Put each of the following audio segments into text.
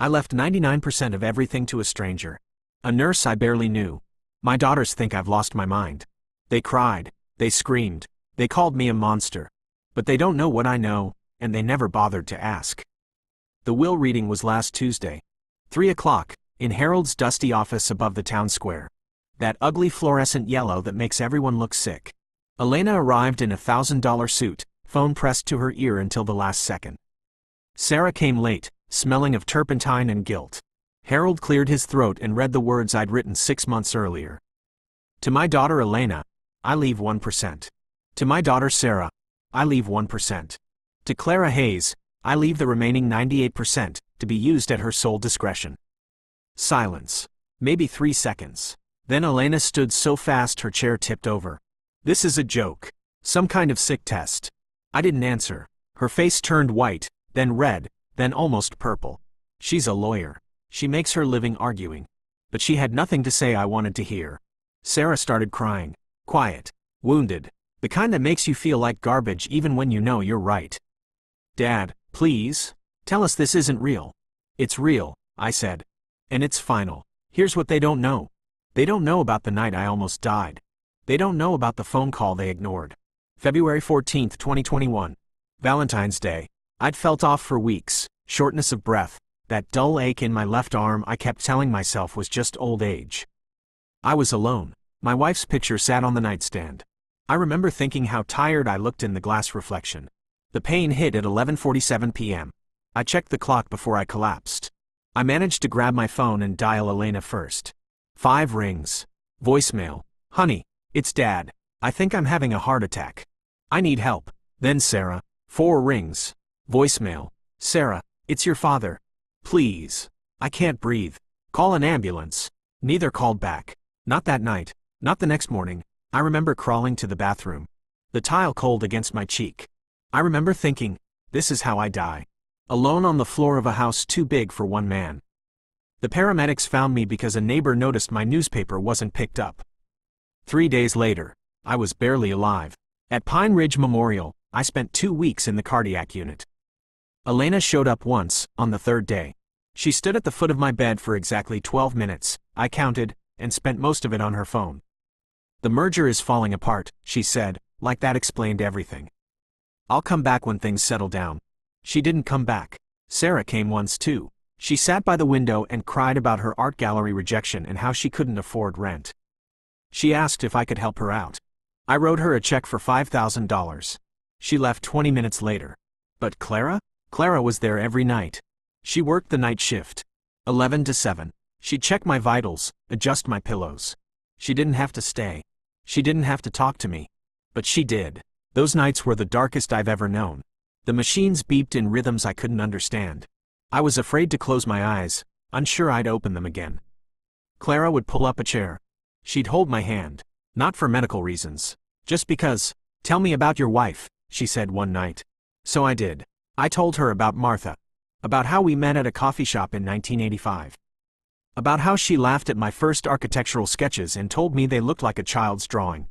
I left 99% of everything to a stranger. A nurse I barely knew. My daughters think I've lost my mind. They cried, they screamed, they called me a monster. But they don't know what I know, and they never bothered to ask. The will reading was last Tuesday. 3 o'clock, in Harold's dusty office above the town square. That ugly fluorescent yellow that makes everyone look sick. Elena arrived in a $1,000 suit, phone pressed to her ear until the last second. Sarah came late, smelling of turpentine and guilt. Harold cleared his throat and read the words I'd written 6 months earlier. To my daughter Elena, I leave 1%. To my daughter Sarah, I leave 1%. To Clara Hayes, I leave the remaining 98%, to be used at her sole discretion. Silence. Maybe 3 seconds. Then Elena stood so fast her chair tipped over. This is a joke. Some kind of sick test. I didn't answer. Her face turned white, then red, then almost purple. She's a lawyer. She makes her living arguing. But she had nothing to say I wanted to hear. Sarah started crying. Quiet. Wounded. The kind that makes you feel like garbage even when you know you're right. Dad, please, tell us this isn't real. It's real, I said. And it's final. Here's what they don't know. They don't know about the night I almost died. They don't know about the phone call they ignored. February 14, 2021. Valentine's Day. I'd felt off for weeks, shortness of breath, that dull ache in my left arm I kept telling myself was just old age. I was alone. My wife's picture sat on the nightstand. I remember thinking how tired I looked in the glass reflection. The pain hit at 11:47 p.m. I checked the clock before I collapsed. I managed to grab my phone and dial Elena first. 5 rings. Voicemail. Honey, it's Dad. I think I'm having a heart attack. I need help. Then Sarah. 4 rings. Voicemail. Sarah, it's your father. Please. I can't breathe. Call an ambulance. Neither called back. Not that night. Not the next morning. I remember crawling to the bathroom. The tile cold against my cheek. I remember thinking, this is how I die. Alone on the floor of a house too big for one man. The paramedics found me because a neighbor noticed my newspaper wasn't picked up. 3 days later, I was barely alive. At Pine Ridge Memorial, I spent 2 weeks in the cardiac unit. Elena showed up once, on the 3rd day. She stood at the foot of my bed for exactly 12 minutes, I counted, and spent most of it on her phone. The merger is falling apart, she said, like that explained everything. I'll come back when things settle down. She didn't come back. Sarah came once too. She sat by the window and cried about her art gallery rejection and how she couldn't afford rent. She asked if I could help her out. I wrote her a check for $5,000. She left 20 minutes later. But Clara? Clara was there every night. She worked the night shift. 11 to 7. She'd check my vitals, adjust my pillows. She didn't have to stay. She didn't have to talk to me. But she did. Those nights were the darkest I've ever known. The machines beeped in rhythms I couldn't understand. I was afraid to close my eyes, unsure I'd open them again. Clara would pull up a chair. She'd hold my hand. Not for medical reasons. Just because. Tell me about your wife, she said one night. So I did. I told her about Martha. About how we met at a coffee shop in 1985. About how she laughed at my first architectural sketches and told me they looked like a child's drawing.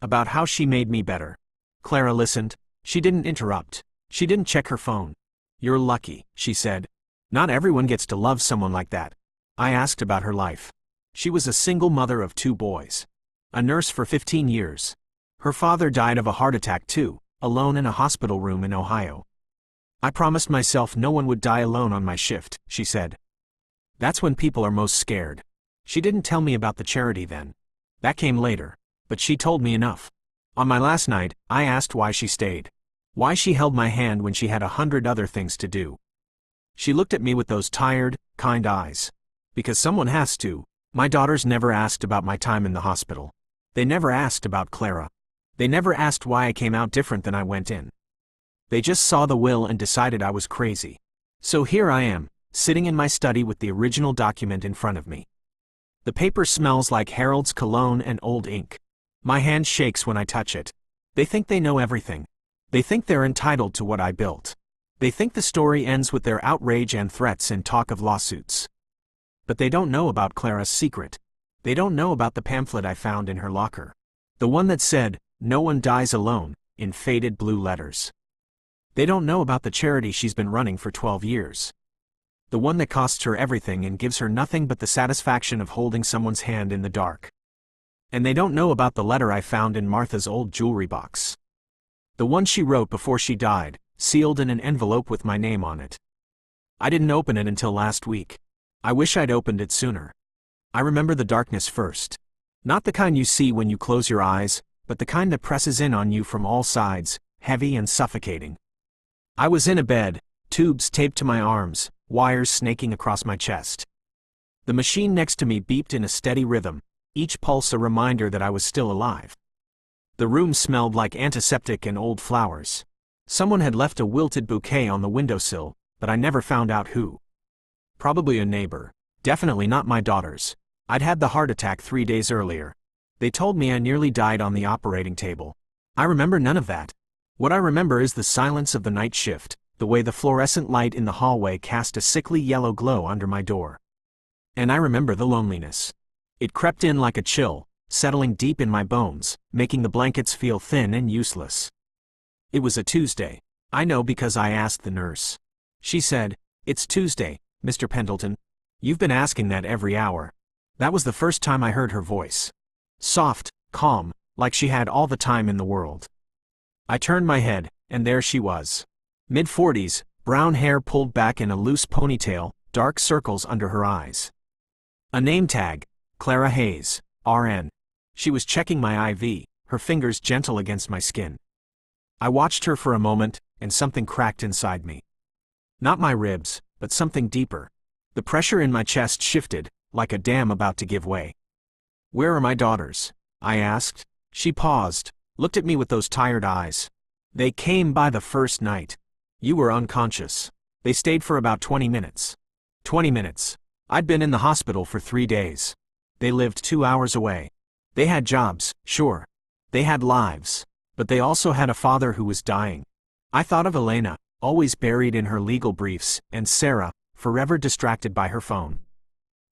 About how she made me better. Clara listened. She didn't interrupt. She didn't check her phone. You're lucky, she said. Not everyone gets to love someone like that. I asked about her life. She was a single mother of 2 boys. A nurse for 15 years. Her father died of a heart attack too, alone in a hospital room in Ohio. I promised myself no one would die alone on my shift, she said. That's when people are most scared. She didn't tell me about the charity then. That came later. But she told me enough. On my last night, I asked why she stayed. Why she held my hand when she had 100 other things to do. She looked at me with those tired, kind eyes. Because someone has to. My daughters never asked about my time in the hospital. They never asked about Clara. They never asked why I came out different than I went in. They just saw the will and decided I was crazy. So here I am, sitting in my study with the original document in front of me. The paper smells like Harold's cologne and old ink. My hand shakes when I touch it. They think they know everything. They think they're entitled to what I built. They think the story ends with their outrage and threats and talk of lawsuits. But they don't know about Clara's secret. They don't know about the pamphlet I found in her locker. The one that said, "No one dies alone," in faded blue letters. They don't know about the charity she's been running for 12 years. The one that costs her everything and gives her nothing but the satisfaction of holding someone's hand in the dark. And they don't know about the letter I found in Martha's old jewelry box. The one she wrote before she died, sealed in an envelope with my name on it. I didn't open it until last week. I wish I'd opened it sooner. I remember the darkness first. Not the kind you see when you close your eyes, but the kind that presses in on you from all sides, heavy and suffocating. I was in a bed, tubes taped to my arms, wires snaking across my chest. The machine next to me beeped in a steady rhythm, each pulse a reminder that I was still alive. The room smelled like antiseptic and old flowers. Someone had left a wilted bouquet on the windowsill, but I never found out who. Probably a neighbor. Definitely not my daughters. I'd had the heart attack 3 days earlier. They told me I nearly died on the operating table. I remember none of that. What I remember is the silence of the night shift, the way the fluorescent light in the hallway cast a sickly yellow glow under my door. And I remember the loneliness. It crept in like a chill, settling deep in my bones, making the blankets feel thin and useless. It was a Tuesday. I know because I asked the nurse. She said, "It's Tuesday, Mr. Pendleton. You've been asking that every hour." That was the first time I heard her voice. Soft, calm, like she had all the time in the world. I turned my head, and there she was. Mid-40s, brown hair pulled back in a loose ponytail, dark circles under her eyes. A name tag, Clara Hayes, RN. She was checking my IV, her fingers gentle against my skin. I watched her for a moment, and something cracked inside me. Not my ribs, but something deeper. The pressure in my chest shifted, like a dam about to give way. "Where are my daughters?" I asked. She paused, looked at me with those tired eyes. "They came by the first night. You were unconscious. They stayed for about 20 minutes. 20 minutes. I'd been in the hospital for 3 days. They lived 2 hours away. They had jobs, sure. They had lives. But they also had a father who was dying. I thought of Elena, always buried in her legal briefs, and Sarah, forever distracted by her phone.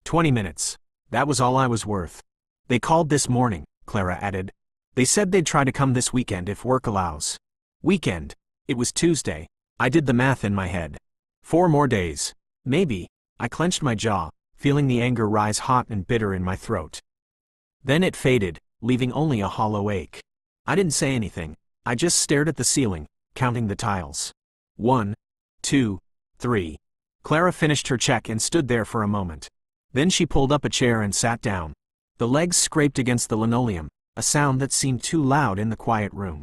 20 minutes. That was all I was worth. They called this morning," Clara added. "They said they'd try to come this weekend if work allows." Weekend. It was Tuesday. I did the math in my head. 4 more days. Maybe. I clenched my jaw, feeling the anger rise hot and bitter in my throat. Then it faded, leaving only a hollow ache. I didn't say anything. I just stared at the ceiling, counting the tiles. 1, 2, 3. Clara finished her check and stood there for a moment. Then she pulled up a chair and sat down. The legs scraped against the linoleum, a sound that seemed too loud in the quiet room.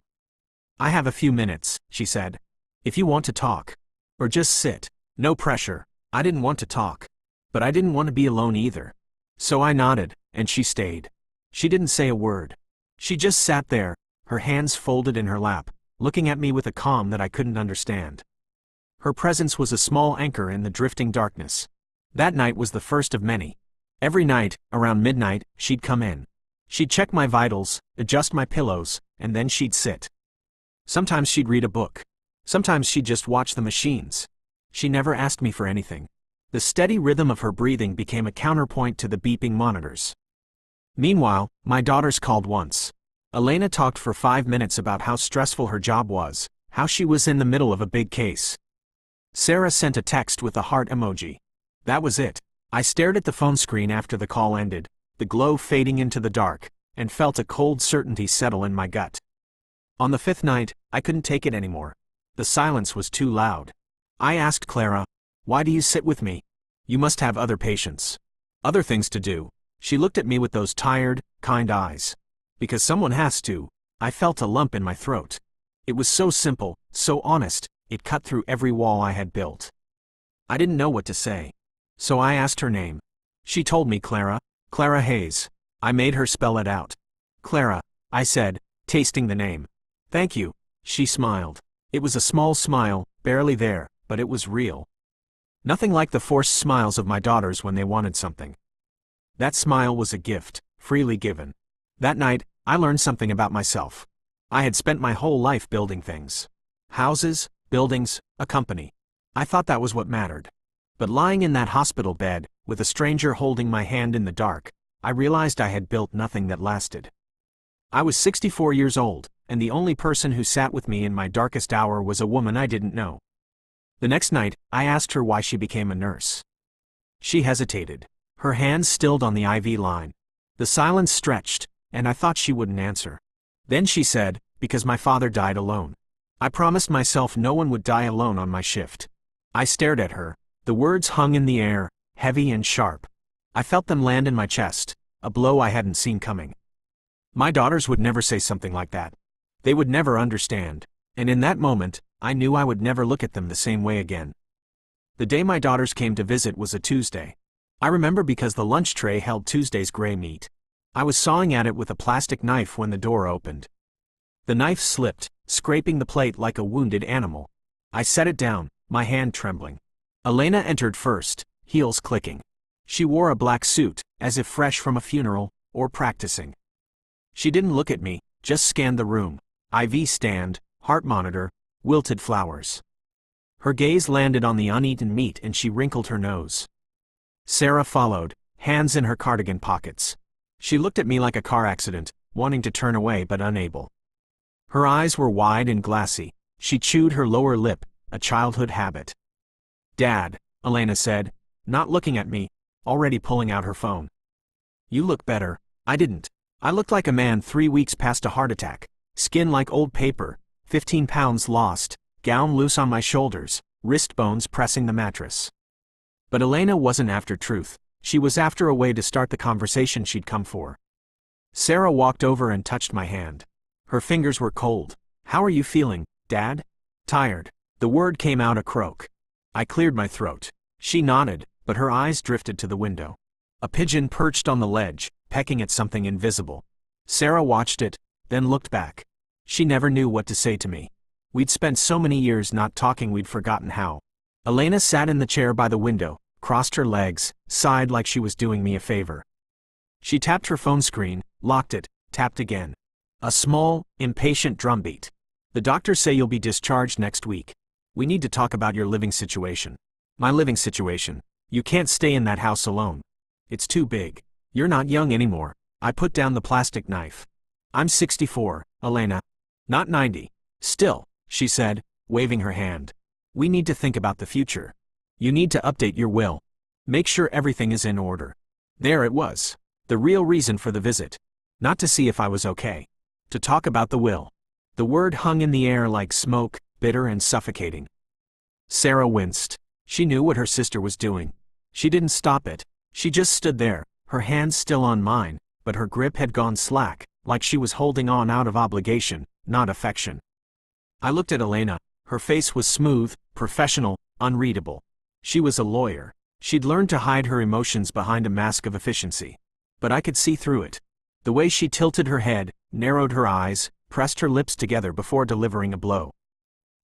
"I have a few minutes," she said. "If you want to talk. Or just sit. No pressure." I didn't want to talk. But I didn't want to be alone either. So I nodded, and she stayed. She didn't say a word. She just sat there, her hands folded in her lap, looking at me with a calm that I couldn't understand. Her presence was a small anchor in the drifting darkness. That night was the first of many. Every night, around midnight, she'd come in. She'd check my vitals, adjust my pillows, and then she'd sit. Sometimes she'd read a book. Sometimes she'd just watch the machines. She never asked me for anything. The steady rhythm of her breathing became a counterpoint to the beeping monitors. Meanwhile, my daughters called once. Elena talked for 5 minutes about how stressful her job was, how she was in the middle of a big case. Sarah sent a text with a heart emoji. That was it. I stared at the phone screen after the call ended, the glow fading into the dark, and felt a cold certainty settle in my gut. On the 5th night, I couldn't take it anymore. The silence was too loud. I asked Clara, "Why do you sit with me? You must have other patients. Other things to do." She looked at me with those tired, kind eyes. "Because someone has to." I felt a lump in my throat. It was so simple, so honest, it cut through every wall I had built. I didn't know what to say. So I asked her name. She told me Clara Hayes. I made her spell it out. "Clara," I said, tasting the name. "Thank you." She smiled. It was a small smile, barely there, but it was real. Nothing like the forced smiles of my daughters when they wanted something. That smile was a gift, freely given. That night, I learned something about myself. I had spent my whole life building things. Houses, buildings, a company. I thought that was what mattered. But lying in that hospital bed, with a stranger holding my hand in the dark, I realized I had built nothing that lasted. I was 64 years old, and the only person who sat with me in my darkest hour was a woman I didn't know. The next night, I asked her why she became a nurse. She hesitated. Her hands stilled on the IV line. The silence stretched, and I thought she wouldn't answer. Then she said, "Because my father died alone. I promised myself no one would die alone on my shift." I stared at her. The words hung in the air, heavy and sharp. I felt them land in my chest, a blow I hadn't seen coming. My daughters would never say something like that. They would never understand, and in that moment, I knew I would never look at them the same way again. The day my daughters came to visit was a Tuesday. I remember because the lunch tray held Tuesday's gray meat. I was sawing at it with a plastic knife when the door opened. The knife slipped, scraping the plate like a wounded animal. I set it down, my hand trembling. Elena entered first, heels clicking. She wore a black suit, as if fresh from a funeral, or practicing. She didn't look at me, just scanned the room. IV stand, heart monitor, wilted flowers. Her gaze landed on the uneaten meat and she wrinkled her nose. Sarah followed, hands in her cardigan pockets. She looked at me like a car accident, wanting to turn away but unable. Her eyes were wide and glassy. She chewed her lower lip, a childhood habit. "Dad," Elena said, not looking at me, already pulling out her phone. "You look better." I didn't. I looked like a man 3 weeks past a heart attack. Skin like old paper, 15 pounds lost, gown loose on my shoulders, wrist bones pressing the mattress. But Elena wasn't after truth. She was after a way to start the conversation she'd come for. Sarah walked over and touched my hand. Her fingers were cold. "How are you feeling, Dad?" "Tired." The word came out a croak. I cleared my throat. She nodded, but her eyes drifted to the window. A pigeon perched on the ledge, pecking at something invisible. Sarah watched it, then looked back. She never knew what to say to me. We'd spent so many years not talking we'd forgotten how. Elena sat in the chair by the window, crossed her legs, sighed like she was doing me a favor. She tapped her phone screen, locked it, tapped again. A small, impatient drumbeat. "The doctors say you'll be discharged next week. We need to talk about your living situation." "My living situation? You can't stay in that house alone. It's too big. You're not young anymore." I put down the plastic knife. "I'm 64, Elena. Not 90. Still," she said, waving her hand. "We need to think about the future. You need to update your will. Make sure everything is in order." There it was. The real reason for the visit. Not to see if I was okay. To talk about the will. The word hung in the air like smoke, bitter and suffocating. Sarah winced. She knew what her sister was doing. She didn't stop it. She just stood there, her hands still on mine, but her grip had gone slack, like she was holding on out of obligation, not affection. I looked at Elena. Her face was smooth, professional, unreadable. She was a lawyer. She'd learned to hide her emotions behind a mask of efficiency. But I could see through it. The way she tilted her head, narrowed her eyes, pressed her lips together before delivering a blow.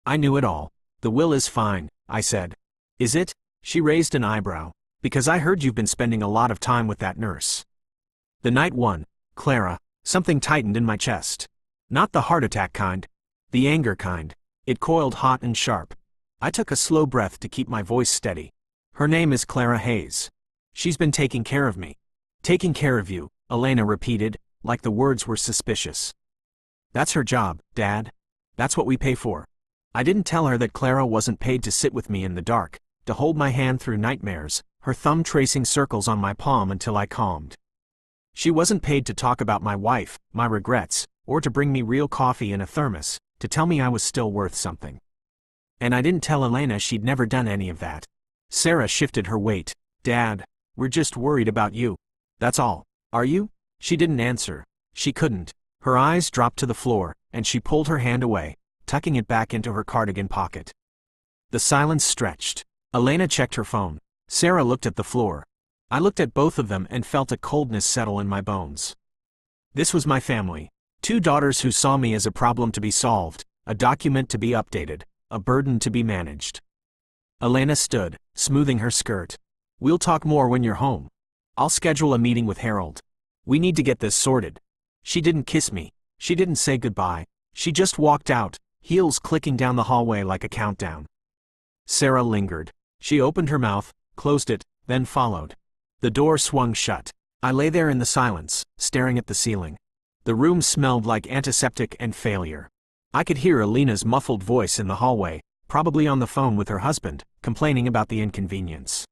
I knew it all. "The will is fine," I said. "Is it?" She raised an eyebrow. "Because I heard you've been spending a lot of time with that nurse." The night one, Clara, something tightened in my chest. Not the heart attack kind. The anger kind. It coiled hot and sharp. I took a slow breath to keep my voice steady. "Her name is Clara Hayes. She's been taking care of me." "Taking care of you," Elena repeated, like the words were suspicious. "That's her job, Dad. That's what we pay for." I didn't tell her that Clara wasn't paid to sit with me in the dark, to hold my hand through nightmares, her thumb tracing circles on my palm until I calmed. She wasn't paid to talk about my wife, my regrets, or to bring me real coffee in a thermos, to tell me I was still worth something. And I didn't tell Elena she'd never done any of that. Sarah shifted her weight. "Dad, we're just worried about you. That's all. Are you?" She didn't answer. She couldn't. Her eyes dropped to the floor, and she pulled her hand away, tucking it back into her cardigan pocket. The silence stretched. Elena checked her phone. Sarah looked at the floor. I looked at both of them and felt a coldness settle in my bones. This was my family. 2 daughters who saw me as a problem to be solved, a document to be updated, a burden to be managed. Elena stood, smoothing her skirt. "We'll talk more when you're home. I'll schedule a meeting with Harold. We need to get this sorted." She didn't kiss me. She didn't say goodbye. She just walked out, heels clicking down the hallway like a countdown. Sarah lingered. She opened her mouth, closed it, then followed. The door swung shut. I lay there in the silence, staring at the ceiling. The room smelled like antiseptic and failure. I could hear Elena's muffled voice in the hallway. probably on the phone with her husband, complaining about the inconvenience.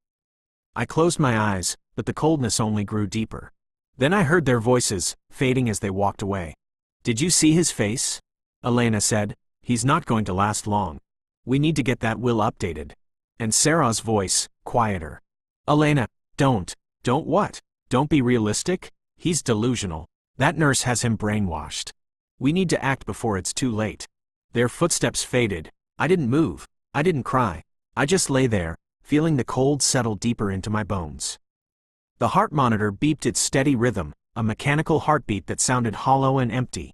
I closed my eyes, but the coldness only grew deeper. Then I heard their voices, fading as they walked away. "Did you see his face?" Elena said. "He's not going to last long. We need to get that will updated." And Sarah's voice, quieter. "Elena, don't what? Don't be realistic? He's delusional. That nurse has him brainwashed. We need to act before it's too late." Their footsteps faded. I didn't move. I didn't cry. I just lay there, feeling the cold settle deeper into my bones. The heart monitor beeped its steady rhythm, a mechanical heartbeat that sounded hollow and empty.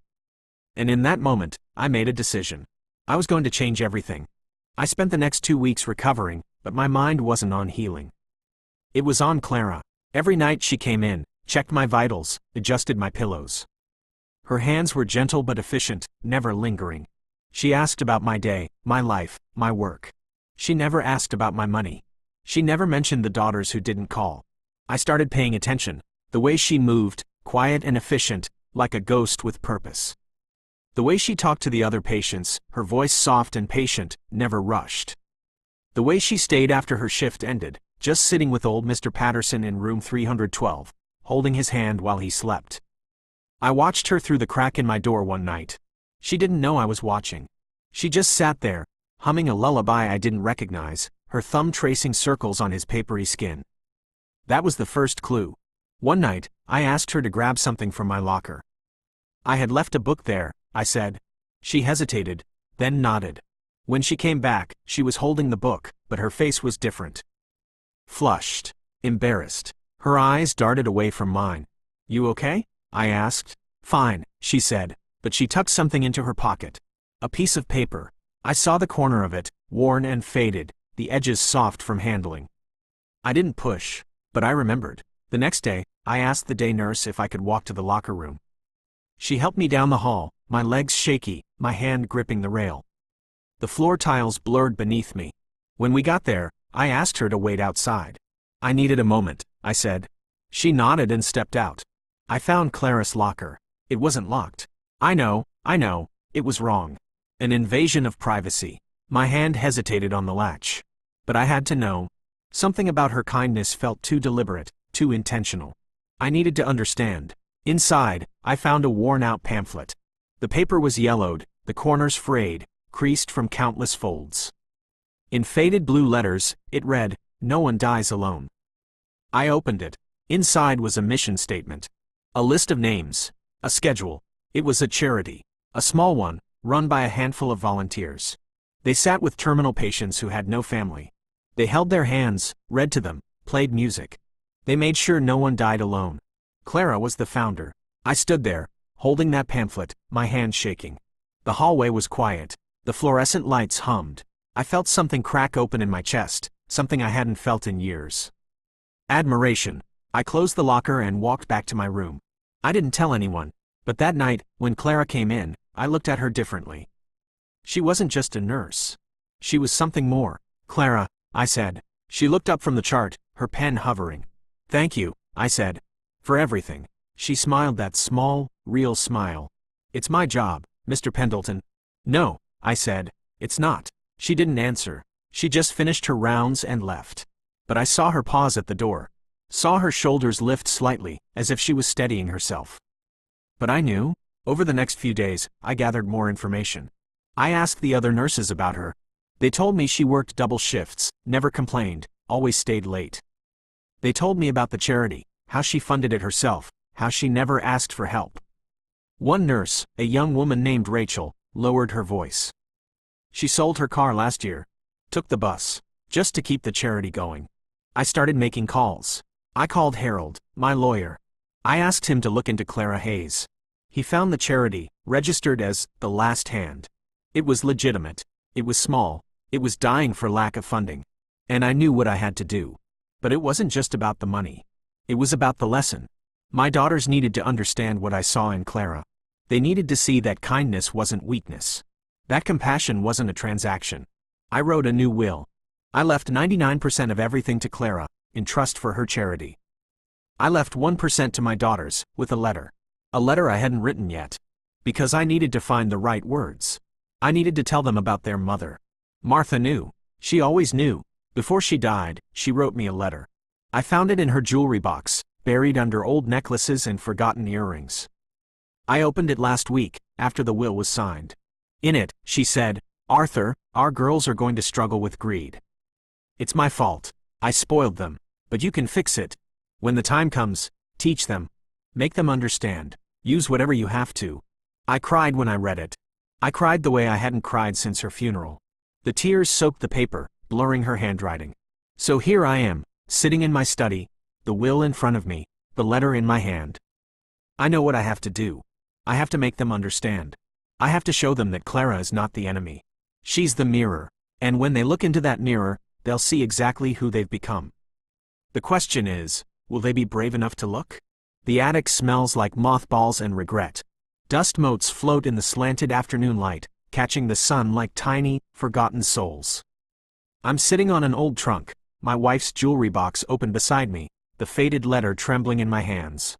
And in that moment, I made a decision. I was going to change everything. I spent the next 2 weeks recovering, but my mind wasn't on healing. It was on Clara. Every night she came in, checked my vitals, adjusted my pillows. Her hands were gentle but efficient, never lingering. She asked about my day, my life, my work. She never asked about my money. She never mentioned the daughters who didn't call. I started paying attention. The way she moved, quiet and efficient, like a ghost with purpose. The way she talked to the other patients, her voice soft and patient, never rushed. The way she stayed after her shift ended, just sitting with old Mr. Patterson in room 312, holding his hand while he slept. I watched her through the crack in my door one night. She didn't know I was watching. She just sat there, humming a lullaby I didn't recognize, her thumb tracing circles on his papery skin. That was the first clue. One night, I asked her to grab something from my locker. "I had left a book there," I said. She hesitated, then nodded. When she came back, she was holding the book, but her face was different. Flushed. Embarrassed. Her eyes darted away from mine. "You okay?" I asked. "Fine," she said, but she tucked something into her pocket. A piece of paper. I saw the corner of it, worn and faded, the edges soft from handling. I didn't push, but I remembered. The next day, I asked the day nurse if I could walk to the locker room. She helped me down the hall, my legs shaky, my hand gripping the rail. The floor tiles blurred beneath me. When we got there, I asked her to wait outside. "I needed a moment," I said. She nodded and stepped out. I found Clara's locker. It wasn't locked. I know, it was wrong. An invasion of privacy. My hand hesitated on the latch. But I had to know. Something about her kindness felt too deliberate, too intentional. I needed to understand. Inside, I found a worn-out pamphlet. The paper was yellowed, the corners frayed, creased from countless folds. In faded blue letters, it read, "No one dies alone." I opened it. Inside was a mission statement. A list of names. A schedule. It was a charity. A small one, run by a handful of volunteers. They sat with terminal patients who had no family. They held their hands, read to them, played music. They made sure no one died alone. Clara was the founder. I stood there, holding that pamphlet, my hands shaking. The hallway was quiet. The fluorescent lights hummed. I felt something crack open in my chest, something I hadn't felt in years. Admiration. I closed the locker and walked back to my room. I didn't tell anyone, but that night, when Clara came in, I looked at her differently. She wasn't just a nurse. She was something more. "Clara," I said. She looked up from the chart, her pen hovering. "Thank you," I said. "For everything." She smiled that small, real smile. "It's my job, Mr. Pendleton." "No," I said. "It's not." She didn't answer. She just finished her rounds and left. But I saw her pause at the door. Saw her shoulders lift slightly, as if she was steadying herself. But I knew. Over the next few days, I gathered more information. I asked the other nurses about her. They told me she worked double shifts, never complained, always stayed late. They told me about the charity, how she funded it herself, how she never asked for help. One nurse, a young woman named Rachel, lowered her voice. She sold her car last year. Took the bus. Just to keep the charity going. I started making calls. I called Harold, my lawyer. I asked him to look into Clara Hayes. He found the charity, registered as The Last Hand. It was legitimate. It was small. It was dying for lack of funding. And I knew what I had to do. But it wasn't just about the money. It was about the lesson. My daughters needed to understand what I saw in Clara. They needed to see that kindness wasn't weakness. That compassion wasn't a transaction. I wrote a new will. I left 99% of everything to Clara, in trust for her charity. I left 1% to my daughters, with a letter. A letter I hadn't written yet. Because I needed to find the right words. I needed to tell them about their mother. Martha knew. She always knew. Before she died, she wrote me a letter. I found it in her jewelry box, buried under old necklaces and forgotten earrings. I opened it last week, after the will was signed. In it, she said, "Arthur, our girls are going to struggle with greed. It's my fault. I spoiled them. But you can fix it. When the time comes, teach them. Make them understand. Use whatever you have to." I cried when I read it. I cried the way I hadn't cried since her funeral. The tears soaked the paper, blurring her handwriting. So here I am, sitting in my study, the will in front of me, the letter in my hand. I know what I have to do. I have to make them understand. I have to show them that Clara is not the enemy. She's the mirror, and when they look into that mirror, they'll see exactly who they've become. The question is, will they be brave enough to look? The attic smells like mothballs and regret. Dust motes float in the slanted afternoon light, catching the sun like tiny, forgotten souls. I'm sitting on an old trunk, my wife's jewelry box open beside me, the faded letter trembling in my hands.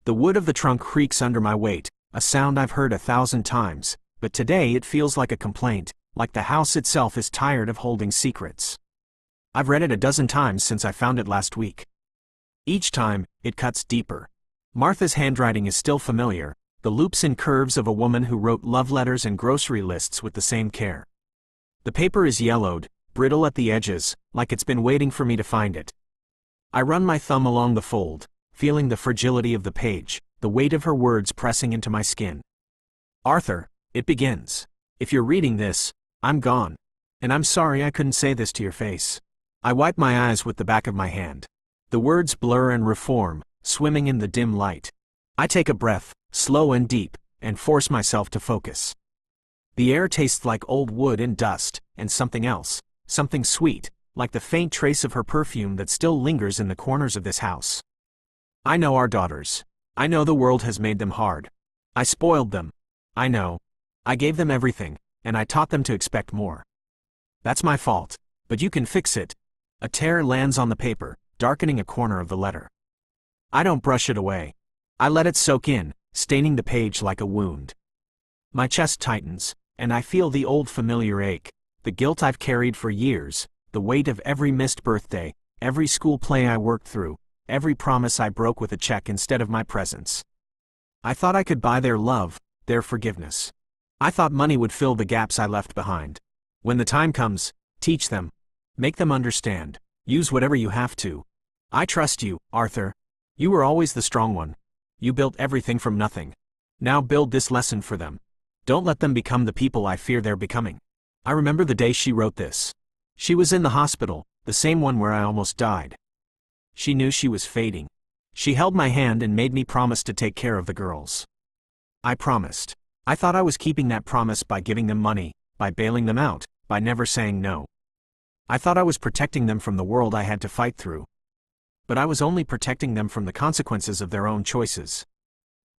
The wood of the trunk creaks under my weight, a sound I've heard 1,000 times, but today it feels like a complaint, like the house itself is tired of holding secrets. I've read it 12 times since I found it last week. Each time, it cuts deeper. Martha's handwriting is still familiar, the loops and curves of a woman who wrote love letters and grocery lists with the same care. The paper is yellowed, brittle at the edges, like it's been waiting for me to find it. I run my thumb along the fold, feeling the fragility of the page, the weight of her words pressing into my skin. "Arthur," it begins. "If you're reading this, I'm gone. And I'm sorry I couldn't say this to your face." I wipe my eyes with the back of my hand. The words blur and reform, swimming in the dim light. I take a breath, slow and deep, and force myself to focus. The air tastes like old wood and dust, and something else, something sweet, like the faint trace of her perfume that still lingers in the corners of this house. I know our daughters. I know the world has made them hard. I spoiled them. I know. I gave them everything, and I taught them to expect more. That's my fault, but you can fix it. A tear lands on the paper, darkening a corner of the letter. I don't brush it away. I let it soak in, staining the page like a wound. My chest tightens, and I feel the old familiar ache, the guilt I've carried for years, the weight of every missed birthday, every school play I worked through, every promise I broke with a check instead of my presence. I thought I could buy their love, their forgiveness. I thought money would fill the gaps I left behind. When the time comes, teach them. Make them understand. Use whatever you have to. I trust you, Arthur. You were always the strong one. You built everything from nothing. Now build this lesson for them. Don't let them become the people I fear they're becoming. I remember the day she wrote this. She was in the hospital, the same one where I almost died. She knew she was fading. She held my hand and made me promise to take care of the girls. I promised. I thought I was keeping that promise by giving them money, by bailing them out, by never saying no. I thought I was protecting them from the world I had to fight through. But I was only protecting them from the consequences of their own choices.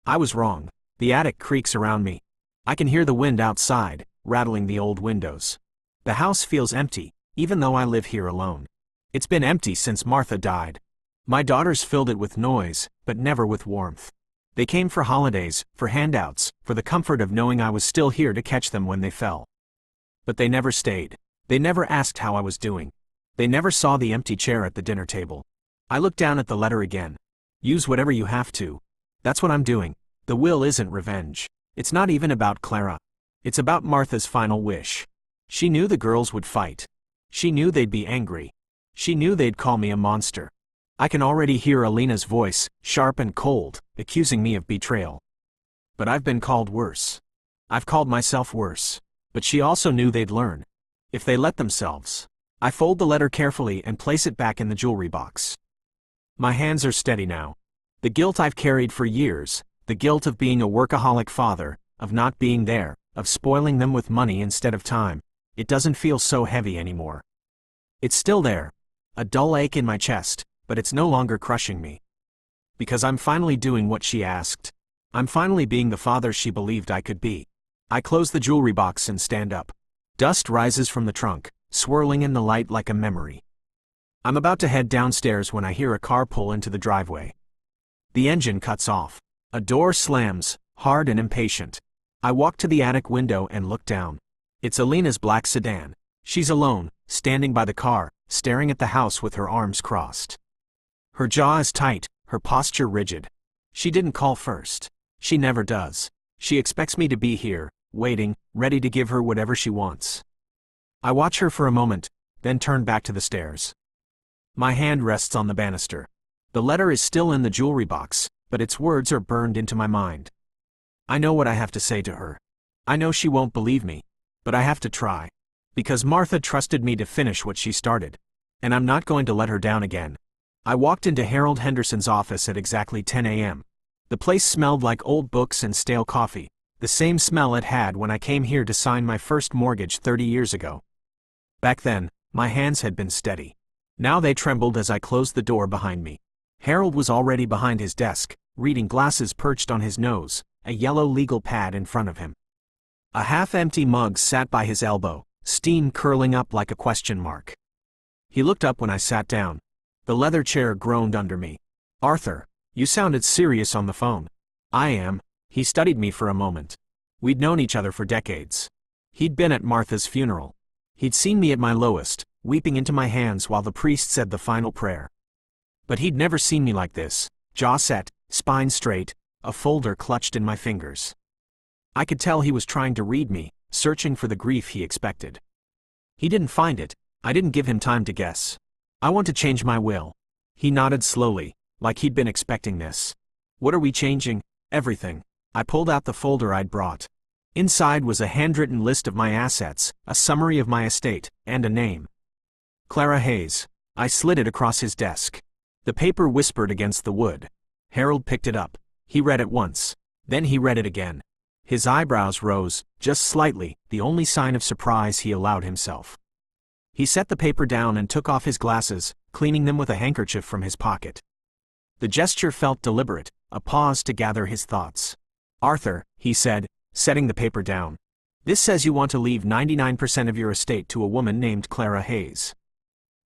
I was wrong. The attic creaks around me. I can hear the wind outside, rattling the old windows. The house feels empty, even though I live here alone. It's been empty since Martha died. My daughters filled it with noise, but never with warmth. They came for holidays, for handouts, for the comfort of knowing I was still here to catch them when they fell. But they never stayed. They never asked how I was doing. They never saw the empty chair at the dinner table. I looked down at the letter again. Use whatever you have to. That's what I'm doing. The will isn't revenge. It's not even about Clara. It's about Martha's final wish. She knew the girls would fight. She knew they'd be angry. She knew they'd call me a monster. I can already hear Alina's voice, sharp and cold, accusing me of betrayal. But I've been called worse. I've called myself worse. But she also knew they'd learn. If they let themselves. I fold the letter carefully and place it back in the jewelry box. My hands are steady now. The guilt I've carried for years, the guilt of being a workaholic father, of not being there, of spoiling them with money instead of time, it doesn't feel so heavy anymore. It's still there, a dull ache in my chest, but it's no longer crushing me. Because I'm finally doing what she asked. I'm finally being the father she believed I could be. I close the jewelry box and stand up. Dust rises from the trunk, swirling in the light like a memory. I'm about to head downstairs when I hear a car pull into the driveway. The engine cuts off. A door slams, hard and impatient. I walk to the attic window and look down. It's Alina's black sedan, She's alone, standing by the car, staring at the house with her arms crossed. Her jaw is tight, her posture rigid. She didn't call first. She never does. She expects me to be here, waiting, ready to give her whatever she wants. I watch her for a moment, then turn back to the stairs. My hand rests on the banister. The letter is still in the jewelry box, but its words are burned into my mind. I know what I have to say to her. I know she won't believe me, but I have to try. Because Martha trusted me to finish what she started. And I'm not going to let her down again. I walked into Harold Henderson's office at exactly 10 a.m. The place smelled like old books and stale coffee, the same smell it had when I came here to sign my first mortgage 30 years ago. Back then, my hands had been steady. Now they trembled as I closed the door behind me. Harold was already behind his desk, reading, glasses perched on his nose, a yellow legal pad in front of him. A half-empty mug sat by his elbow, steam curling up like a question mark. He looked up when I sat down. The leather chair groaned under me. "Arthur, you sounded serious on the phone." "I am." He studied me for a moment. We'd known each other for decades. He'd been at Martha's funeral. He'd seen me at my lowest, weeping into my hands while the priest said the final prayer. But he'd never seen me like this, jaw set, spine straight, a folder clutched in my fingers. I could tell he was trying to read me, searching for the grief he expected. He didn't find it. I didn't give him time to guess. "I want to change my will." He nodded slowly, like he'd been expecting this. "What are we changing?" "Everything." I pulled out the folder I'd brought. Inside was a handwritten list of my assets, a summary of my estate, and a name. Clara Hayes. I slid it across his desk. The paper whispered against the wood. Harold picked it up. He read it once. Then he read it again. His eyebrows rose, just slightly, the only sign of surprise he allowed himself. He set the paper down and took off his glasses, cleaning them with a handkerchief from his pocket. The gesture felt deliberate, a pause to gather his thoughts. "Arthur," he said, setting the paper down. "This says you want to leave 99% of your estate to a woman named Clara Hayes."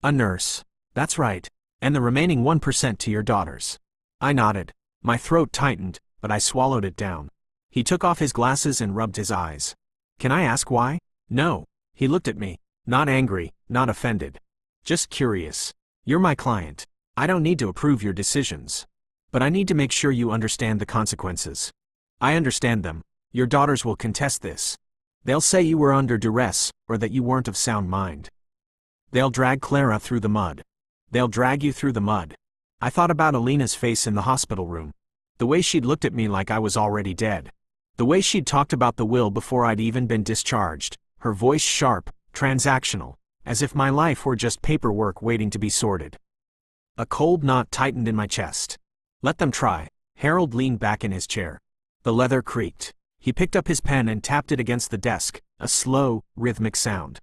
"A nurse." "That's right. And the remaining 1% to your daughters." I nodded. My throat tightened, but I swallowed it down. He took off his glasses and rubbed his eyes. "Can I ask why?" "No." He looked at me, not angry, not offended. "Just curious. You're my client. I don't need to approve your decisions. But I need to make sure you understand the consequences." "I understand them. Your daughters will contest this. They'll say you were under duress, or that you weren't of sound mind. They'll drag Clara through the mud. They'll drag you through the mud." I thought about Alina's face in the hospital room. The way she'd looked at me like I was already dead. The way she'd talked about the will before I'd even been discharged, her voice sharp, transactional, as if my life were just paperwork waiting to be sorted. A cold knot tightened in my chest. "Let them try." Harold leaned back in his chair. The leather creaked. He picked up his pen and tapped it against the desk, a slow, rhythmic sound.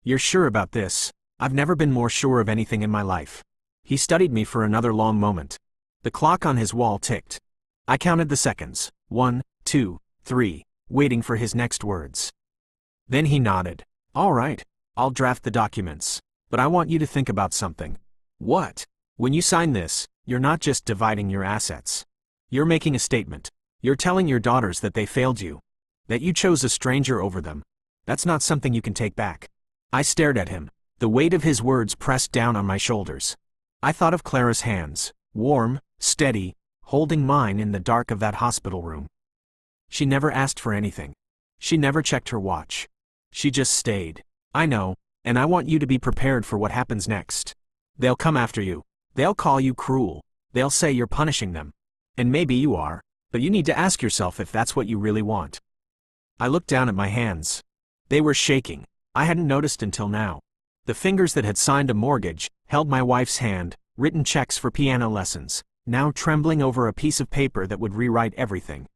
"You're sure about this?" "I've never been more sure of anything in my life." He studied me for another long moment. The clock on his wall ticked. I counted the seconds, 1, 2, 3, waiting for his next words. Then he nodded. "All right, I'll draft the documents. But I want you to think about something." "What?" "When you sign this, you're not just dividing your assets. You're making a statement. You're telling your daughters that they failed you. That you chose a stranger over them. That's not something you can take back." I stared at him. The weight of his words pressed down on my shoulders. I thought of Clara's hands, warm, steady, holding mine in the dark of that hospital room. She never asked for anything. She never checked her watch. She just stayed. "I know, and I want you to be prepared for what happens next. They'll come after you. They'll call you cruel. They'll say you're punishing them. And maybe you are, but you need to ask yourself if that's what you really want." I looked down at my hands. They were shaking. I hadn't noticed until now. The fingers that had signed a mortgage, held my wife's hand, written checks for piano lessons, now trembling over a piece of paper that would rewrite everything.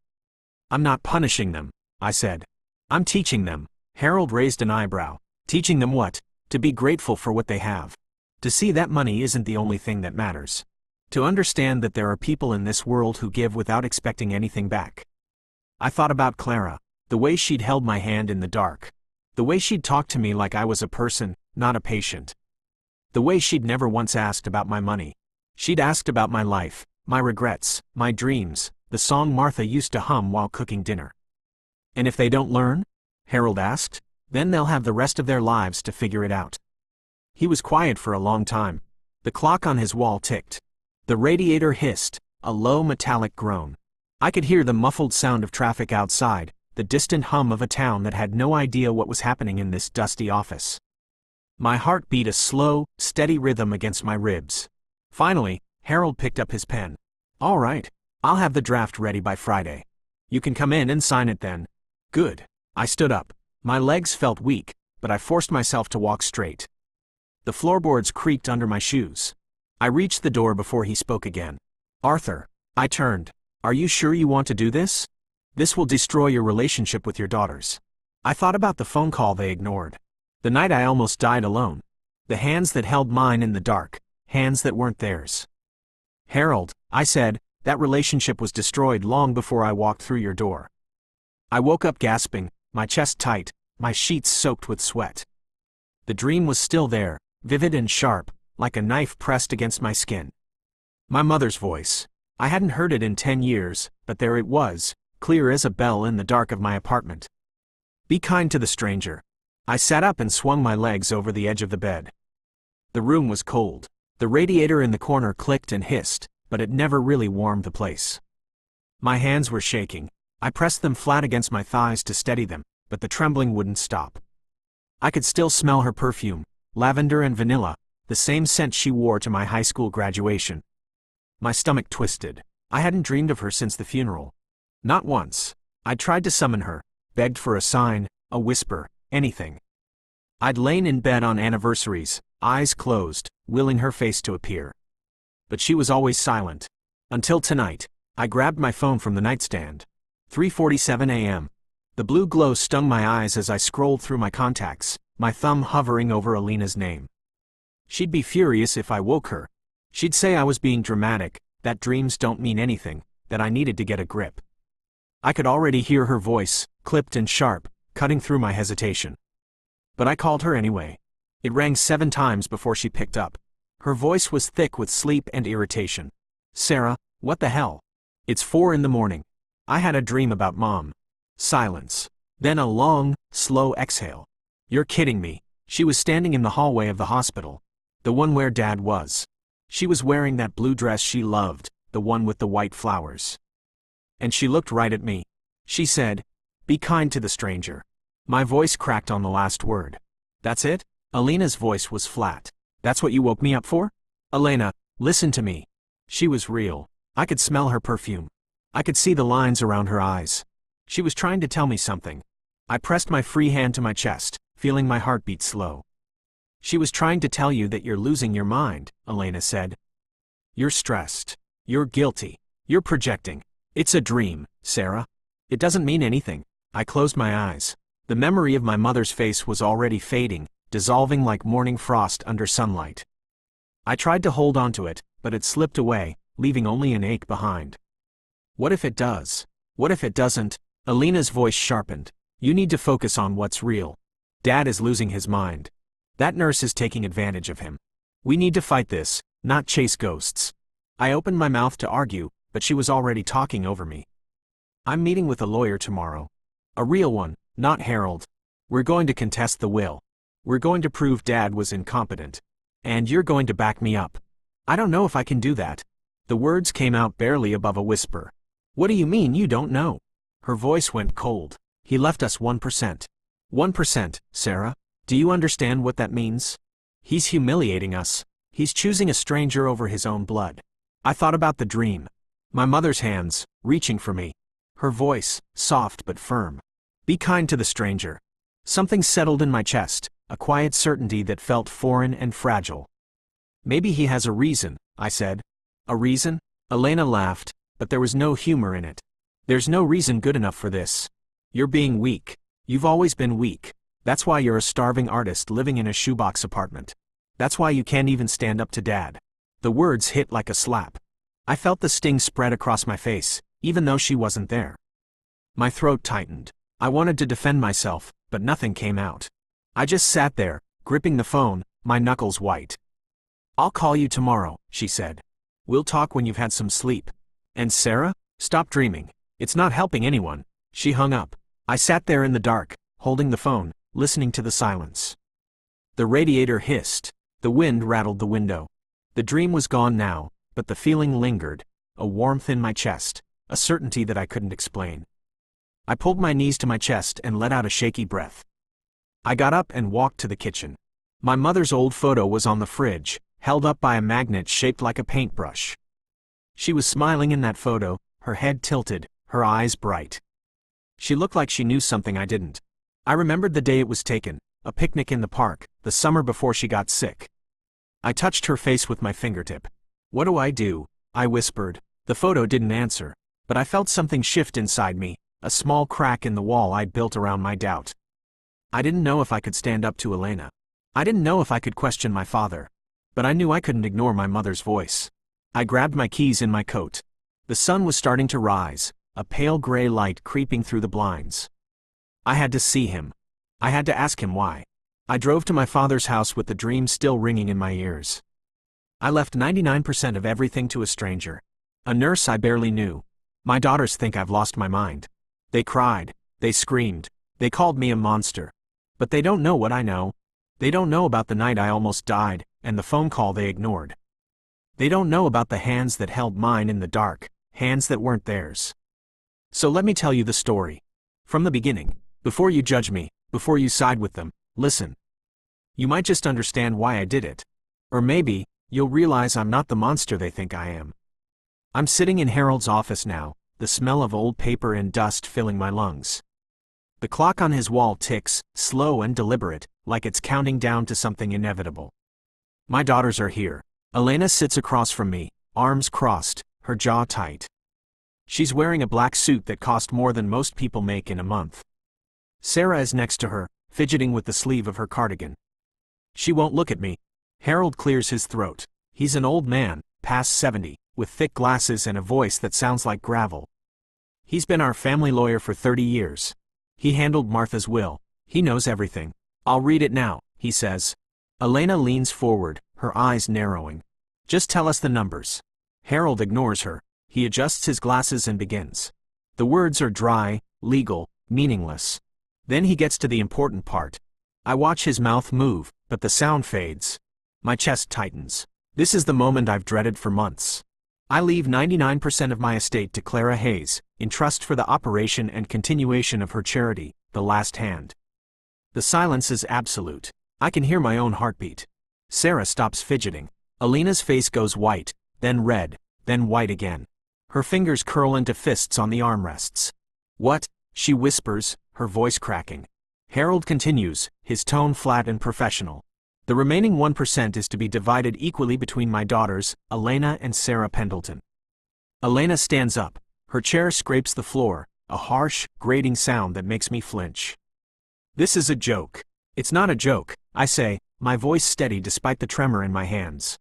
"I'm not punishing them," I said. "I'm teaching them." Harold raised an eyebrow. "Teaching them what?" "To be grateful for what they have. To see that money isn't the only thing that matters. To understand that there are people in this world who give without expecting anything back." I thought about Clara, the way she'd held my hand in the dark. The way she'd talked to me like I was a person, not a patient. The way she'd never once asked about my money. She'd asked about my life, my regrets, my dreams, the song Martha used to hum while cooking dinner. "And if they don't learn?" Harold asked. Then they'll have the rest of their lives to figure it out. He was quiet for a long time. The clock on his wall ticked. The radiator hissed, a low metallic groan. I could hear the muffled sound of traffic outside, the distant hum of a town that had no idea what was happening in this dusty office. My heart beat a slow, steady rhythm against my ribs. Finally, Harold picked up his pen. "All right, I'll have the draft ready by Friday. You can come in and sign it then." "Good." I stood up. My legs felt weak, but I forced myself to walk straight. The floorboards creaked under my shoes. I reached the door before he spoke again. "Arthur." I turned. "Are you sure you want to do this? This will destroy your relationship with your daughters." I thought about the phone call they ignored. The night I almost died alone. The hands that held mine in the dark, hands that weren't theirs. "Harold," I said, "that relationship was destroyed long before I walked through your door." I woke up gasping, my chest tight, my sheets soaked with sweat. The dream was still there, vivid and sharp, like a knife pressed against my skin. My mother's voice. I hadn't heard it in 10 years, but there it was, clear as a bell in the dark of my apartment. "Be kind to the stranger." I sat up and swung my legs over the edge of the bed. The room was cold. The radiator in the corner clicked and hissed, but it never really warmed the place. My hands were shaking. I pressed them flat against my thighs to steady them, but the trembling wouldn't stop. I could still smell her perfume, lavender and vanilla, the same scent she wore to my high school graduation. My stomach twisted. I hadn't dreamed of her since the funeral. Not once. I'd tried to summon her, begged for a sign, a whisper, anything. I'd lain in bed on anniversaries, eyes closed, willing her face to appear. But she was always silent. Until tonight. I grabbed my phone from the nightstand. 3:47 a.m. The blue glow stung my eyes as I scrolled through my contacts, my thumb hovering over Alina's name. She'd be furious if I woke her. She'd say I was being dramatic, that dreams don't mean anything, that I needed to get a grip. I could already hear her voice, clipped and sharp, cutting through my hesitation. But I called her anyway. It rang 7 times before she picked up. Her voice was thick with sleep and irritation. "Sarah, what the hell? It's 4 in the morning. I had a dream about Mom." Silence. Then a long, slow exhale. "You're kidding me." She was standing in the hallway of the hospital. The one where Dad was. She was wearing that blue dress she loved, the one with the white flowers. And she looked right at me. She said, "Be kind to the stranger." My voice cracked on the last word. "That's it?" Alina's voice was flat. "That's what you woke me up for?" "Elena, listen to me." She was real. I could smell her perfume. I could see the lines around her eyes. She was trying to tell me something. I pressed my free hand to my chest, feeling my heartbeat slow. "She was trying to tell you that you're losing your mind," Elena said. "You're stressed. You're guilty. You're projecting. It's a dream, Sarah. It doesn't mean anything." I closed my eyes. The memory of my mother's face was already fading, dissolving like morning frost under sunlight. I tried to hold on to it, but it slipped away, leaving only an ache behind. What if it does? What if it doesn't? Alina's voice sharpened. "You need to focus on what's real. Dad is losing his mind. That nurse is taking advantage of him. We need to fight this, not chase ghosts." I opened my mouth to argue, but she was already talking over me. "I'm meeting with a lawyer tomorrow. A real one, not Harold. We're going to contest the will. We're going to prove Dad was incompetent. And you're going to back me up." "I don't know if I can do that." The words came out barely above a whisper. "What do you mean you don't know?" Her voice went cold. "He left us 1%. 1%, Sarah. Do you understand what that means? He's humiliating us. He's choosing a stranger over his own blood." I thought about the dream. My mother's hands, reaching for me. Her voice, soft but firm. "Be kind to the stranger." Something settled in my chest, a quiet certainty that felt foreign and fragile. "Maybe he has a reason," I said. "A reason?" Elena laughed, but there was no humor in it. "There's no reason good enough for this. You're being weak. You've always been weak. That's why you're a starving artist living in a shoebox apartment. That's why you can't even stand up to Dad." The words hit like a slap. I felt the sting spread across my face, even though she wasn't there. My throat tightened. I wanted to defend myself, but nothing came out. I just sat there, gripping the phone, my knuckles white. "I'll call you tomorrow," she said. "We'll talk when you've had some sleep. And Sarah, stop dreaming. It's not helping anyone." She hung up. I sat there in the dark, holding the phone, listening to the silence. The radiator hissed. The wind rattled the window. The dream was gone now, but the feeling lingered, a warmth in my chest, a certainty that I couldn't explain. I pulled my knees to my chest and let out a shaky breath. I got up and walked to the kitchen. My mother's old photo was on the fridge, held up by a magnet shaped like a paintbrush. She was smiling in that photo, her head tilted, her eyes bright. She looked like she knew something I didn't. I remembered the day it was taken, a picnic in the park, the summer before she got sick. I touched her face with my fingertip. "What do I do?" I whispered. The photo didn't answer, but I felt something shift inside me, a small crack in the wall I'd built around my doubt. I didn't know if I could stand up to Elena. I didn't know if I could question my father. But I knew I couldn't ignore my mother's voice. I grabbed my keys in my coat. The sun was starting to rise, a pale gray light creeping through the blinds. I had to see him. I had to ask him why. I drove to my father's house with the dream still ringing in my ears. I left 99% of everything to a stranger. A nurse I barely knew. My daughters think I've lost my mind. They cried, they screamed, they called me a monster. But they don't know what I know. They don't know about the night I almost died, and the phone call they ignored. They don't know about the hands that held mine in the dark, hands that weren't theirs. So let me tell you the story. From the beginning, before you judge me, before you side with them, listen. You might just understand why I did it. Or maybe, you'll realize I'm not the monster they think I am. I'm sitting in Harold's office now, the smell of old paper and dust filling my lungs. The clock on his wall ticks, slow and deliberate, like it's counting down to something inevitable. My daughters are here. Elena sits across from me, arms crossed, her jaw tight. She's wearing a black suit that cost more than most people make in a month. Sarah is next to her, fidgeting with the sleeve of her cardigan. She won't look at me. Harold clears his throat. He's an old man, past 70, with thick glasses and a voice that sounds like gravel. He's been our family lawyer for 30 years. He handled Martha's will. He knows everything. "I'll read it now," he says. Elena leans forward, her eyes narrowing. "Just tell us the numbers." Harold ignores her. He adjusts his glasses and begins. The words are dry, legal, meaningless. Then he gets to the important part. I watch his mouth move, but the sound fades. My chest tightens. This is the moment I've dreaded for months. I leave 99% of my estate to Clara Hayes, in trust for the operation and continuation of her charity, The Last Hand. The silence is absolute. I can hear my own heartbeat. Sarah stops fidgeting. Elena's face goes white, then red, then white again. Her fingers curl into fists on the armrests. "What?" she whispers, her voice cracking. Harold continues, his tone flat and professional. "The remaining 1% is to be divided equally between my daughters, Elena and Sarah Pendleton." Elena stands up. Her chair scrapes the floor, a harsh, grating sound that makes me flinch. "This is a joke." "It's not a joke," I say, my voice steady despite the tremor in my hands.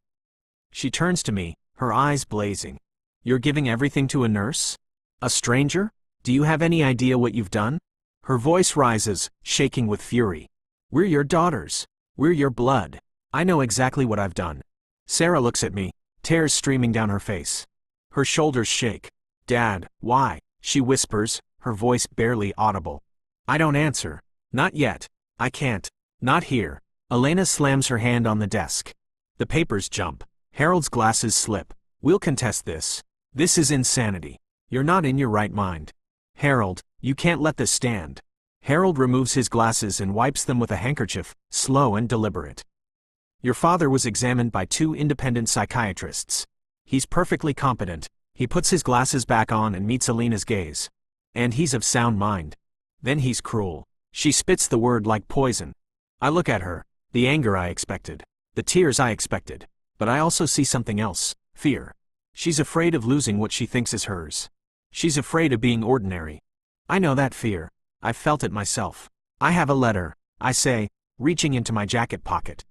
She turns to me, her eyes blazing. "You're giving everything to a nurse? A stranger? Do you have any idea what you've done?" Her voice rises, shaking with fury. "We're your daughters. We're your blood. I know exactly what I've done." Sarah looks at me, tears streaming down her face. Her shoulders shake. "Dad, why?" she whispers, her voice barely audible. I don't answer. "Not yet. I can't. Not here." Elena slams her hand on the desk. The papers jump. Harold's glasses slip. "We'll contest this. This is insanity. You're not in your right mind. Harold, you can't let this stand." Harold removes his glasses and wipes them with a handkerchief, slow and deliberate. "Your father was examined by 2 independent psychiatrists. He's perfectly competent." He puts his glasses back on and meets Elena's gaze. "And he's of sound mind. Then he's cruel." She spits the word like poison. I look at her, the anger I expected, the tears I expected, but I also see something else, fear. She's afraid of losing what she thinks is hers. She's afraid of being ordinary. I know that fear. I've felt it myself. "I have a letter," I say, reaching into my jacket pocket.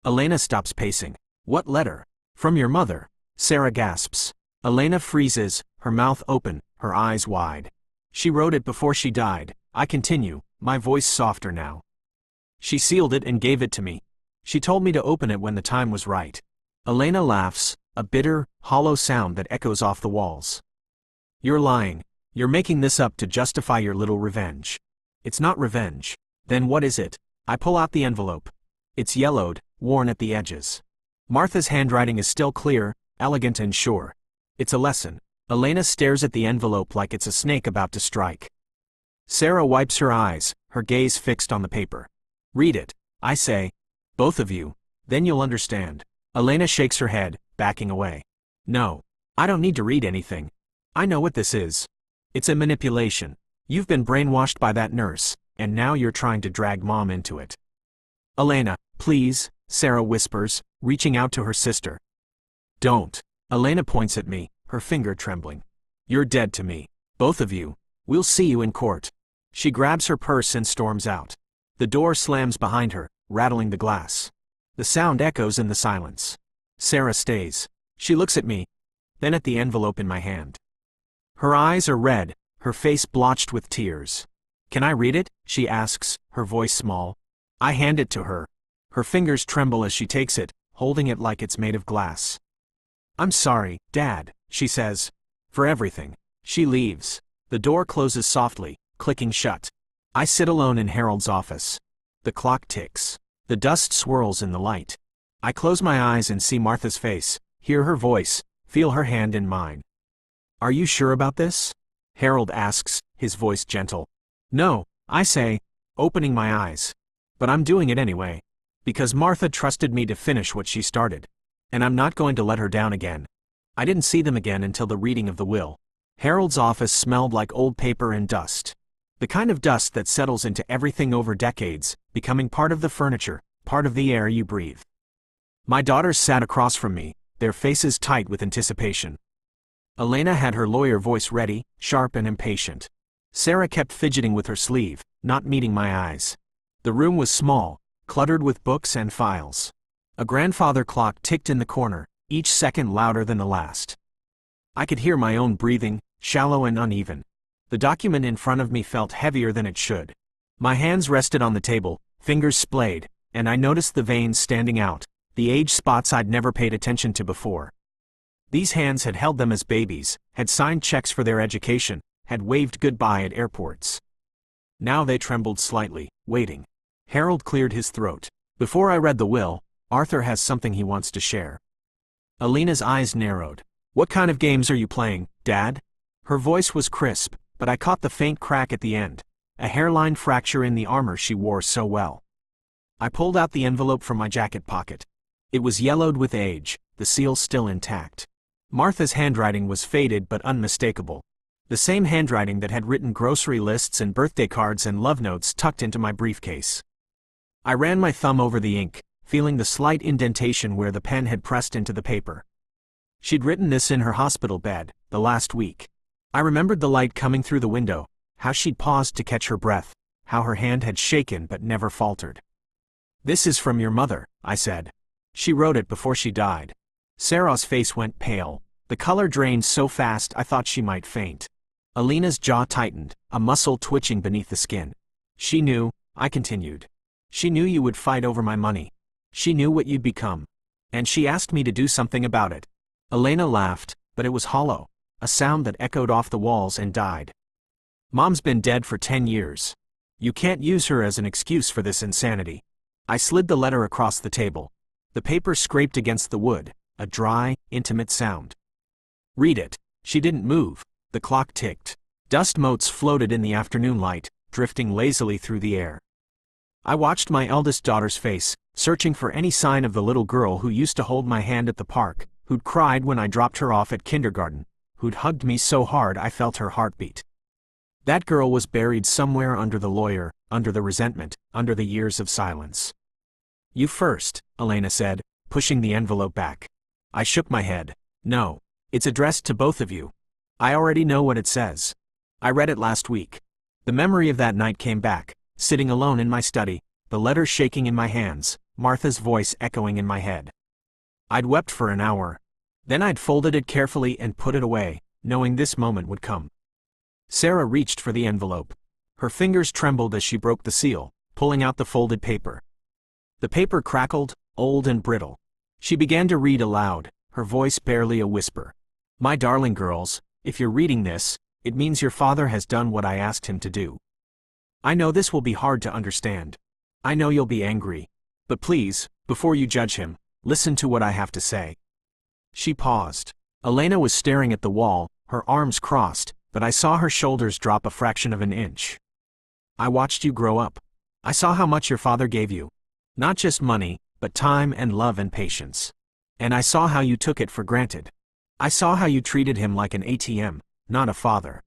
Elena stops pacing. "What letter?" "From your mother." Sarah gasps. Elena freezes, her mouth open, her eyes wide. "She wrote it before she died," I continue, my voice softer now. "She sealed it and gave it to me. She told me to open it when the time was right." Elena laughs, a bitter, hollow sound that echoes off the walls. "You're lying. You're making this up to justify your little revenge." "It's not revenge. Then what is it? I pull out the envelope. It's yellowed, worn at the edges. Martha's handwriting is still clear, elegant and sure. It's a lesson. Elena stares at the envelope like it's a snake about to strike. Sarah wipes her eyes, her gaze fixed on the paper. Read it, I say. Both of you. Then you'll understand. Elena shakes her head, backing away. No. I don't need to read anything. I know what this is. It's a manipulation. You've been brainwashed by that nurse, and now you're trying to drag Mom into it. Elena, please, Sarah whispers, reaching out to her sister. Don't. Elena points at me, her finger trembling. You're dead to me. Both of you. We'll see you in court. She grabs her purse and storms out. The door slams behind her, rattling the glass. The sound echoes in the silence. Sarah stays. She looks at me, then at the envelope in my hand. Her eyes are red, her face blotched with tears. Can I read it? She asks, her voice small. I hand it to her. Her fingers tremble as she takes it, holding it like it's made of glass. I'm sorry, Dad, she says. For everything. She leaves. The door closes softly, clicking shut. I sit alone in Harold's office. The clock ticks. The dust swirls in the light. I close my eyes and see Martha's face, hear her voice, feel her hand in mine. Are you sure about this? Harold asks, his voice gentle. No, I say, opening my eyes. But I'm doing it anyway. Because Martha trusted me to finish what she started. And I'm not going to let her down again. I didn't see them again until the reading of the will. Harold's office smelled like old paper and dust. The kind of dust that settles into everything over decades, becoming part of the furniture, part of the air you breathe. My daughters sat across from me, their faces tight with anticipation. Elena had her lawyer voice ready, sharp and impatient. Sarah kept fidgeting with her sleeve, not meeting my eyes. The room was small, cluttered with books and files. A grandfather clock ticked in the corner, each second louder than the last. I could hear my own breathing, shallow and uneven. The document in front of me felt heavier than it should. My hands rested on the table, fingers splayed, and I noticed the veins standing out, the age spots I'd never paid attention to before. These hands had held them as babies, had signed checks for their education, had waved goodbye at airports. Now they trembled slightly, waiting. Harold cleared his throat. Before I read the will, Arthur has something he wants to share. Elena's eyes narrowed. What kind of games are you playing, Dad? Her voice was crisp, but I caught the faint crack at the end, a hairline fracture in the armor she wore so well. I pulled out the envelope from my jacket pocket. It was yellowed with age, the seal still intact. Martha's handwriting was faded but unmistakable. The same handwriting that had written grocery lists and birthday cards and love notes tucked into my briefcase. I ran my thumb over the ink, feeling the slight indentation where the pen had pressed into the paper. She'd written this in her hospital bed, the last week. I remembered the light coming through the window, how she'd paused to catch her breath, how her hand had shaken but never faltered. This is from your mother, I said. She wrote it before she died. Sarah's face went pale. The color drained so fast I thought she might faint. Elena's jaw tightened, a muscle twitching beneath the skin. She knew, I continued. She knew you would fight over my money. She knew what you'd become. And she asked me to do something about it. Elena laughed, but it was hollow, a sound that echoed off the walls and died. Mom's been dead for 10 years. You can't use her as an excuse for this insanity. I slid the letter across the table. The paper scraped against the wood, a dry, intimate sound. Read it. She didn't move. The clock ticked. Dust motes floated in the afternoon light, drifting lazily through the air. I watched my eldest daughter's face, searching for any sign of the little girl who used to hold my hand at the park, who'd cried when I dropped her off at kindergarten, who'd hugged me so hard I felt her heartbeat. That girl was buried somewhere under the lawyer, under the resentment, under the years of silence. You first, Elena said, pushing the envelope back. I shook my head. No. It's addressed to both of you. I already know what it says. I read it last week. The memory of that night came back, sitting alone in my study, the letter shaking in my hands, Martha's voice echoing in my head. I'd wept for an hour. Then I'd folded it carefully and put it away, knowing this moment would come. Sarah reached for the envelope. Her fingers trembled as she broke the seal, pulling out the folded paper. The paper crackled, old and brittle. She began to read aloud, her voice barely a whisper. My darling girls, if you're reading this, it means your father has done what I asked him to do. I know this will be hard to understand. I know you'll be angry. But please, before you judge him, listen to what I have to say." She paused. Elena was staring at the wall, her arms crossed, but I saw her shoulders drop a fraction of an inch. "I watched you grow up. I saw how much your father gave you. Not just money, but time and love and patience. And I saw how you took it for granted. I saw how you treated him like an ATM, not a father.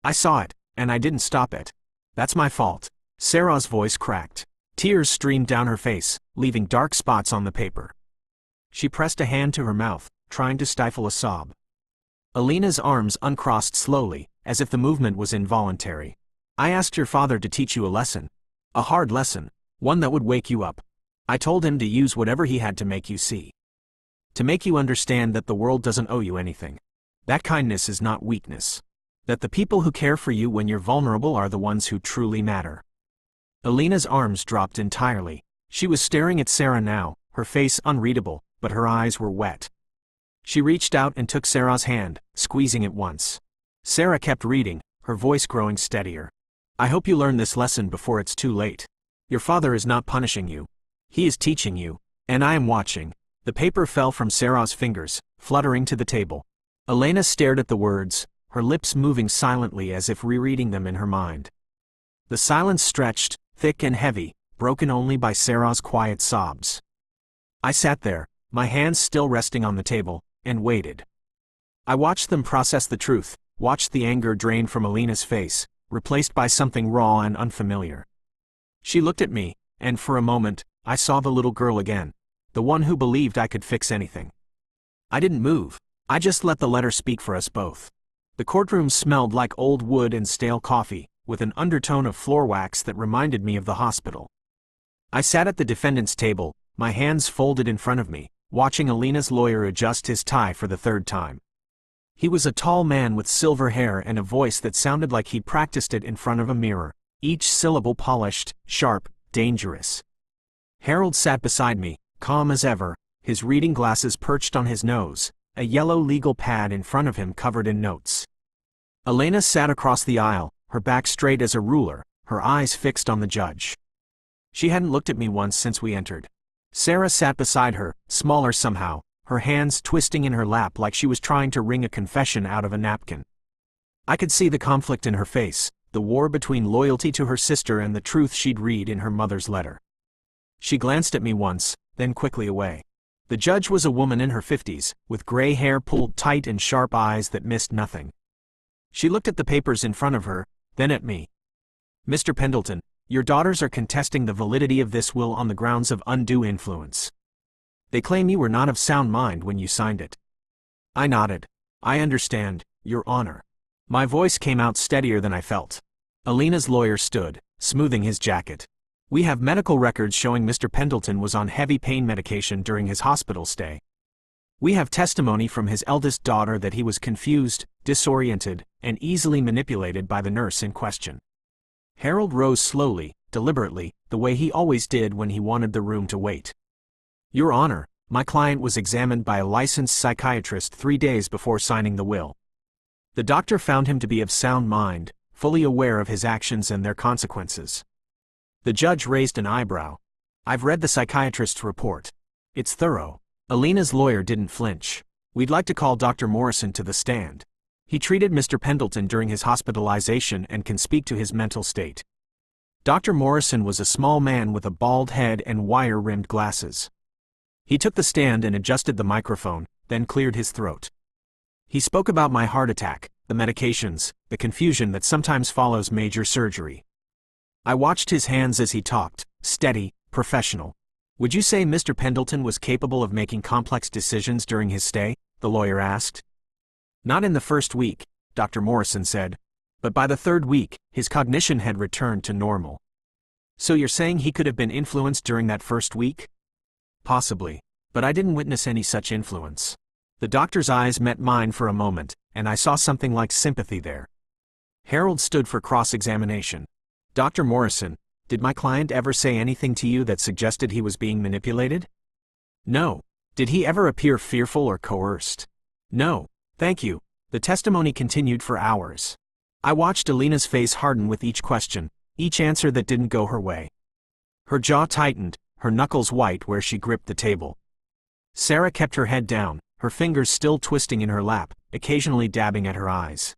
I saw it, and I didn't stop it. That's my fault." Sarah's voice cracked. Tears streamed down her face, leaving dark spots on the paper. She pressed a hand to her mouth, trying to stifle a sob. Elena's arms uncrossed slowly, as if the movement was involuntary. "I asked your father to teach you a lesson. A hard lesson. One that would wake you up. I told him to use whatever he had to make you see. To make you understand that the world doesn't owe you anything. That kindness is not weakness. That the people who care for you when you're vulnerable are the ones who truly matter." Elena's arms dropped entirely. She was staring at Sarah now, her face unreadable, but her eyes were wet. She reached out and took Sarah's hand, squeezing it once. Sarah kept reading, her voice growing steadier. "I hope you learn this lesson before it's too late. Your father is not punishing you. He is teaching you, and I am watching." The paper fell from Sarah's fingers, fluttering to the table. Elena stared at the words, her lips moving silently as if rereading them in her mind. The silence stretched, thick and heavy, broken only by Sarah's quiet sobs. I sat there, my hands still resting on the table, and waited. I watched them process the truth, watched the anger drain from Elena's face, replaced by something raw and unfamiliar. She looked at me, and for a moment, I saw the little girl again, the one who believed I could fix anything. I didn't move. I just let the letter speak for us both. The courtroom smelled like old wood and stale coffee, with an undertone of floor wax that reminded me of the hospital. I sat at the defendant's table, my hands folded in front of me, watching Elena's lawyer adjust his tie for the third time. He was a tall man with silver hair and a voice that sounded like he'd practiced it in front of a mirror, each syllable polished, sharp, dangerous. Harold sat beside me, calm as ever, his reading glasses perched on his nose, a yellow legal pad in front of him covered in notes. Elena sat across the aisle, her back straight as a ruler, her eyes fixed on the judge. She hadn't looked at me once since we entered. Sarah sat beside her, smaller somehow, her hands twisting in her lap like she was trying to wring a confession out of a napkin. I could see the conflict in her face, the war between loyalty to her sister and the truth she'd read in her mother's letter. She glanced at me once, then quickly away. The judge was a woman in her 50s, with gray hair pulled tight and sharp eyes that missed nothing. She looked at the papers in front of her, then at me. "Mr. Pendleton, your daughters are contesting the validity of this will on the grounds of undue influence. They claim you were not of sound mind when you signed it." I nodded. "I understand, Your Honor." My voice came out steadier than I felt. Elena's lawyer stood, smoothing his jacket. "We have medical records showing Mr. Pendleton was on heavy pain medication during his hospital stay. We have testimony from his eldest daughter that he was confused, disoriented, and easily manipulated by the nurse in question." Harold rose slowly, deliberately, the way he always did when he wanted the room to wait. "Your Honor, my client was examined by a licensed psychiatrist 3 days before signing the will. The doctor found him to be of sound mind, fully aware of his actions and their consequences." The judge raised an eyebrow. "I've read the psychiatrist's report. It's thorough." Elena's lawyer didn't flinch. "We'd like to call Dr. Morrison to the stand. He treated Mr. Pendleton during his hospitalization and can speak to his mental state." Dr. Morrison was a small man with a bald head and wire-rimmed glasses. He took the stand and adjusted the microphone, then cleared his throat. He spoke about my heart attack, the medications, the confusion that sometimes follows major surgery. I watched his hands as he talked, steady, professional. "Would you say Mr. Pendleton was capable of making complex decisions during his stay?" the lawyer asked. "Not in the first week," Dr. Morrison said. "But by the 3rd week, his cognition had returned to normal." "So you're saying he could have been influenced during that first week?" "Possibly. But I didn't witness any such influence." The doctor's eyes met mine for a moment, and I saw something like sympathy there. Harold stood for cross-examination. "Dr. Morrison, did my client ever say anything to you that suggested he was being manipulated?" "No." "Did he ever appear fearful or coerced?" "No." "Thank you." The testimony continued for hours. I watched Elena's face harden with each question, each answer that didn't go her way. Her jaw tightened, her knuckles white where she gripped the table. Sarah kept her head down, her fingers still twisting in her lap, occasionally dabbing at her eyes.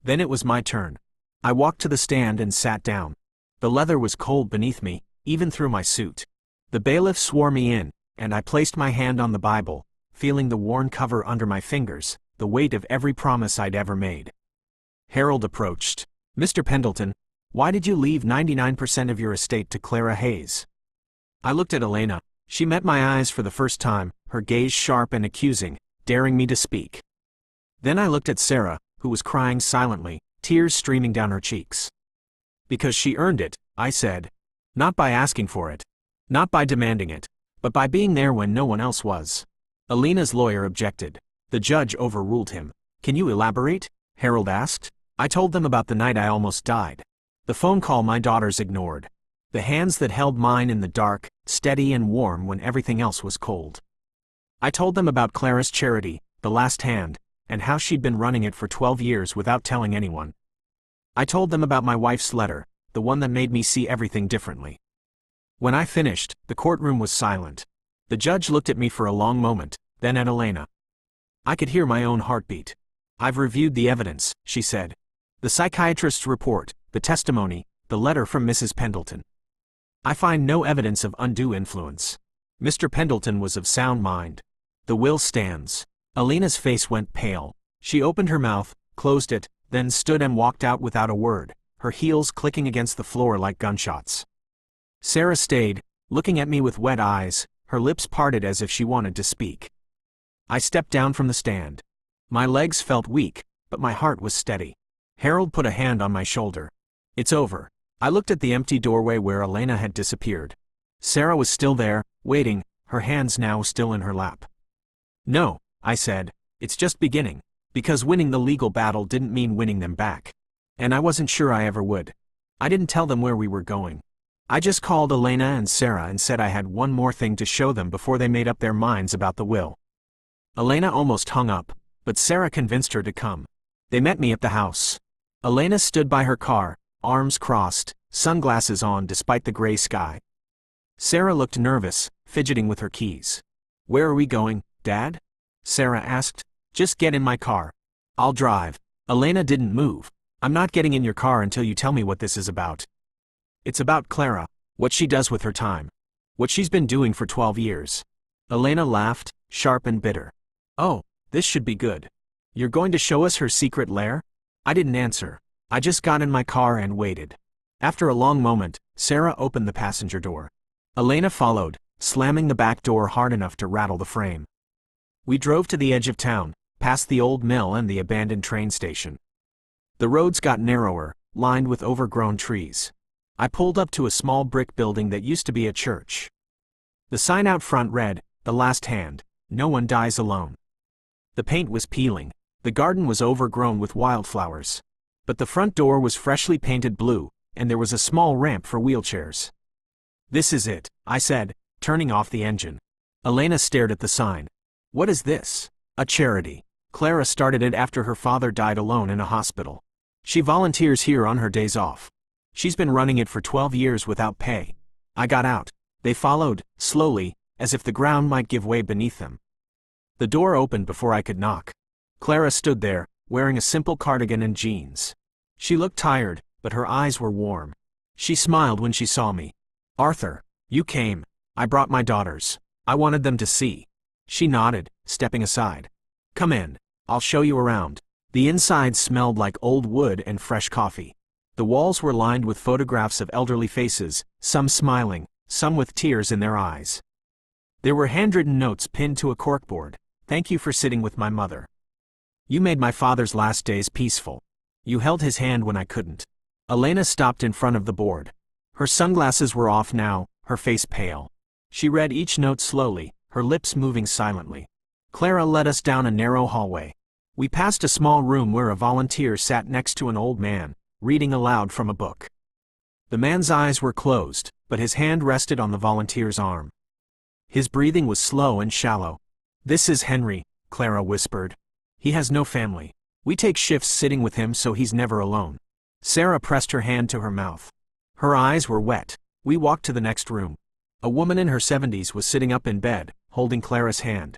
Then it was my turn. I walked to the stand and sat down. The leather was cold beneath me, even through my suit. The bailiff swore me in, and I placed my hand on the Bible, feeling the worn cover under my fingers, the weight of every promise I'd ever made. Harold approached. "Mr. Pendleton, why did you leave 99% of your estate to Clara Hayes?" I looked at Elena. She met my eyes for the first time, her gaze sharp and accusing, daring me to speak. Then I looked at Sarah, who was crying silently, tears streaming down her cheeks. "Because she earned it," I said. "Not by asking for it. Not by demanding it. But by being there when no one else was." Elena's lawyer objected. The judge overruled him. "Can you elaborate?" Harold asked. I told them about the night I almost died. The phone call my daughters ignored. The hands that held mine in the dark, steady and warm when everything else was cold. I told them about Clara's charity, The Last Hand, and how she'd been running it for 12 years without telling anyone. I told them about my wife's letter, the one that made me see everything differently. When I finished, the courtroom was silent. The judge looked at me for a long moment, then at Elena. I could hear my own heartbeat. "I've reviewed the evidence," she said. "The psychiatrist's report, the testimony, the letter from Mrs. Pendleton. I find no evidence of undue influence. Mr. Pendleton was of sound mind. The will stands." Elena's face went pale. She opened her mouth, closed it, then stood and walked out without a word, her heels clicking against the floor like gunshots. Sarah stayed, looking at me with wet eyes, her lips parted as if she wanted to speak. I stepped down from the stand. My legs felt weak, but my heart was steady. Harold put a hand on my shoulder. "It's over." I looked at the empty doorway where Elena had disappeared. Sarah was still there, waiting, her hands now still in her lap. "No," I said, "it's just beginning, because winning the legal battle didn't mean winning them back. And I wasn't sure I ever would. I didn't tell them where we were going. I just called Elena and Sarah and said I had one more thing to show them before they made up their minds about the will." Elena almost hung up, but Sarah convinced her to come. They met me at the house. Elena stood by her car, arms crossed, sunglasses on despite the gray sky. Sarah looked nervous, fidgeting with her keys. "Where are we going, Dad?" Sarah asked. "Just get in my car. I'll drive." Elena didn't move. "I'm not getting in your car until you tell me what this is about." "It's about Clara, what she does with her time. What she's been doing for 12 years. Elena laughed, sharp and bitter. "Oh, this should be good. You're going to show us her secret lair?" I didn't answer. I just got in my car and waited. After a long moment, Sarah opened the passenger door. Elena followed, slamming the back door hard enough to rattle the frame. We drove to the edge of town, past the old mill and the abandoned train station. The roads got narrower, lined with overgrown trees. I pulled up to a small brick building that used to be a church. The sign out front read, "The Last Hand, No One Dies Alone." The paint was peeling, the garden was overgrown with wildflowers. But the front door was freshly painted blue, and there was a small ramp for wheelchairs. "This is it," I said, turning off the engine. Elena stared at the sign. "What is this?" "A charity. Clara started it after her father died alone in a hospital. She volunteers here on her days off. She's been running it for 12 years without pay." I got out. They followed, slowly, as if the ground might give way beneath them. The door opened before I could knock. Clara stood there, wearing a simple cardigan and jeans. She looked tired, but her eyes were warm. She smiled when she saw me. "Arthur, you came. I brought my daughters. I wanted them to see." She nodded, stepping aside. "Come in. I'll show you around." The inside smelled like old wood and fresh coffee. The walls were lined with photographs of elderly faces, some smiling, some with tears in their eyes. There were handwritten notes pinned to a corkboard. "Thank you for sitting with my mother. You made my father's last days peaceful. You held his hand when I couldn't." Elena stopped in front of the board. Her sunglasses were off now, her face pale. She read each note slowly, her lips moving silently. Clara led us down a narrow hallway. We passed a small room where a volunteer sat next to an old man, reading aloud from a book. The man's eyes were closed, but his hand rested on the volunteer's arm. His breathing was slow and shallow. "This is Henry," Clara whispered. "He has no family. We take shifts sitting with him so he's never alone." Sarah pressed her hand to her mouth. Her eyes were wet. We walked to the next room. A woman in her 70s was sitting up in bed, holding Clara's hand.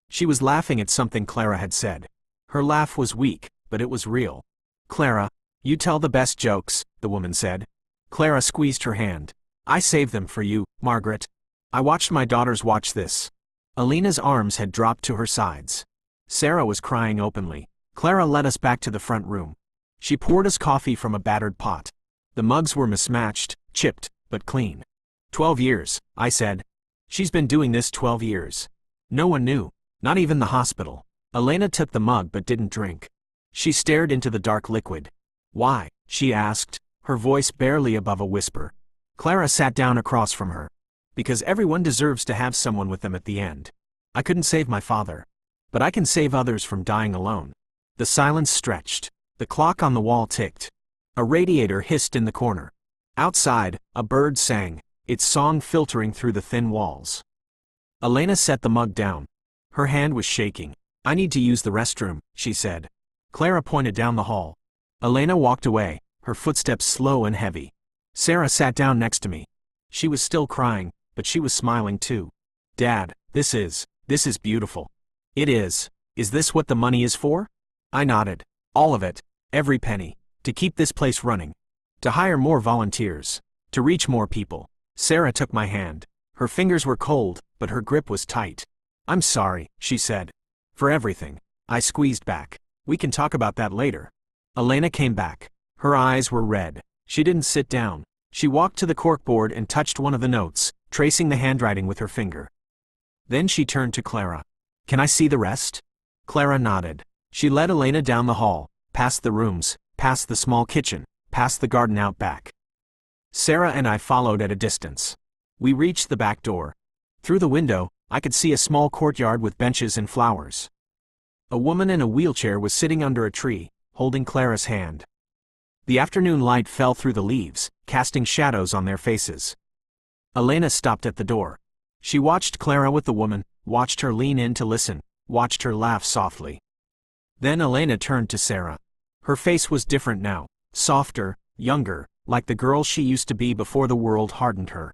She was laughing at something Clara had said. Her laugh was weak, but it was real. "Clara, you tell the best jokes," the woman said. Clara squeezed her hand. "I saved them for you, Margaret." I watched my daughters watch this. Alina's arms had dropped to her sides. Sarah was crying openly. Clara led us back to the front room. She poured us coffee from a battered pot. The mugs were mismatched, chipped, but clean. 12 years, I said. She's been doing this 12 years. No one knew, not even the hospital. Elena took the mug but didn't drink. She stared into the dark liquid. "Why?" she asked, her voice barely above a whisper. Clara sat down across from her. "Because everyone deserves to have someone with them at the end. I couldn't save my father. But I can save others from dying alone." The silence stretched. The clock on the wall ticked. A radiator hissed in the corner. Outside, a bird sang, its song filtering through the thin walls. Elena set the mug down. Her hand was shaking. "I need to use the restroom," she said. Clara pointed down the hall. Elena walked away, her footsteps slow and heavy. Sarah sat down next to me. She was still crying, but she was smiling too. "Dad, this is beautiful." "It is. Is this what the money is for?" I nodded. "All of it. Every penny. To keep this place running. To hire more volunteers. To reach more people." Sarah took my hand. Her fingers were cold, but her grip was tight. "I'm sorry," she said. "For everything." I squeezed back. "We can talk about that later." Elena came back. Her eyes were red. She didn't sit down. She walked to the corkboard and touched one of the notes, tracing the handwriting with her finger. Then she turned to Clara. "Can I see the rest?" Clara nodded. She led Elena down the hall, past the rooms, past the small kitchen, past the garden out back. Sarah and I followed at a distance. We reached the back door. Through the window, I could see a small courtyard with benches and flowers. A woman in a wheelchair was sitting under a tree, holding Clara's hand. The afternoon light fell through the leaves, casting shadows on their faces. Elena stopped at the door. She watched Clara with the woman, watched her lean in to listen, watched her laugh softly. Then Elena turned to Sarah. Her face was different now, softer, younger, like the girl she used to be before the world hardened her.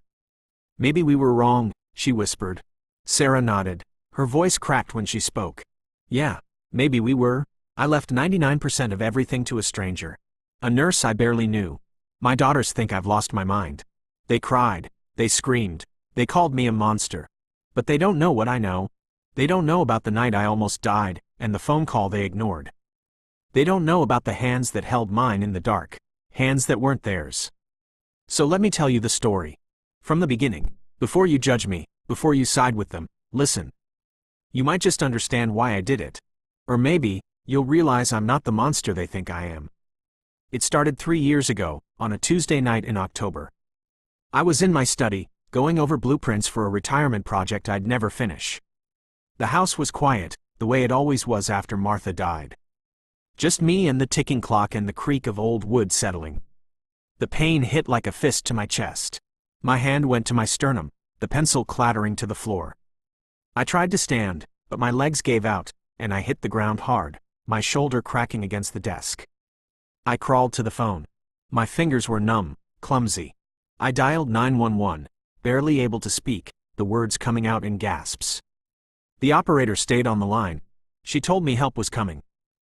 "Maybe we were wrong," she whispered. Sarah nodded. Her voice cracked when she spoke. "Yeah, maybe we were. I left 99% of everything to a stranger. A nurse I barely knew. My daughters think I've lost my mind. They cried, they screamed, they called me a monster. But they don't know what I know. They don't know about the night I almost died, and the phone call they ignored. They don't know about the hands that held mine in the dark, hands that weren't theirs. So let me tell you the story. From the beginning, before you judge me, before you side with them, listen. You might just understand why I did it. Or maybe, you'll realize I'm not the monster they think I am. It started 3 years ago, on a Tuesday night in October. I was in my study, going over blueprints for a retirement project I'd never finish. The house was quiet, the way it always was after Martha died. Just me and the ticking clock and the creak of old wood settling. The pain hit like a fist to my chest. My hand went to my sternum, the pencil clattering to the floor. I tried to stand, but my legs gave out, and I hit the ground hard, my shoulder cracking against the desk. I crawled to the phone. My fingers were numb, clumsy. I dialed 911, barely able to speak, the words coming out in gasps. The operator stayed on the line. She told me help was coming.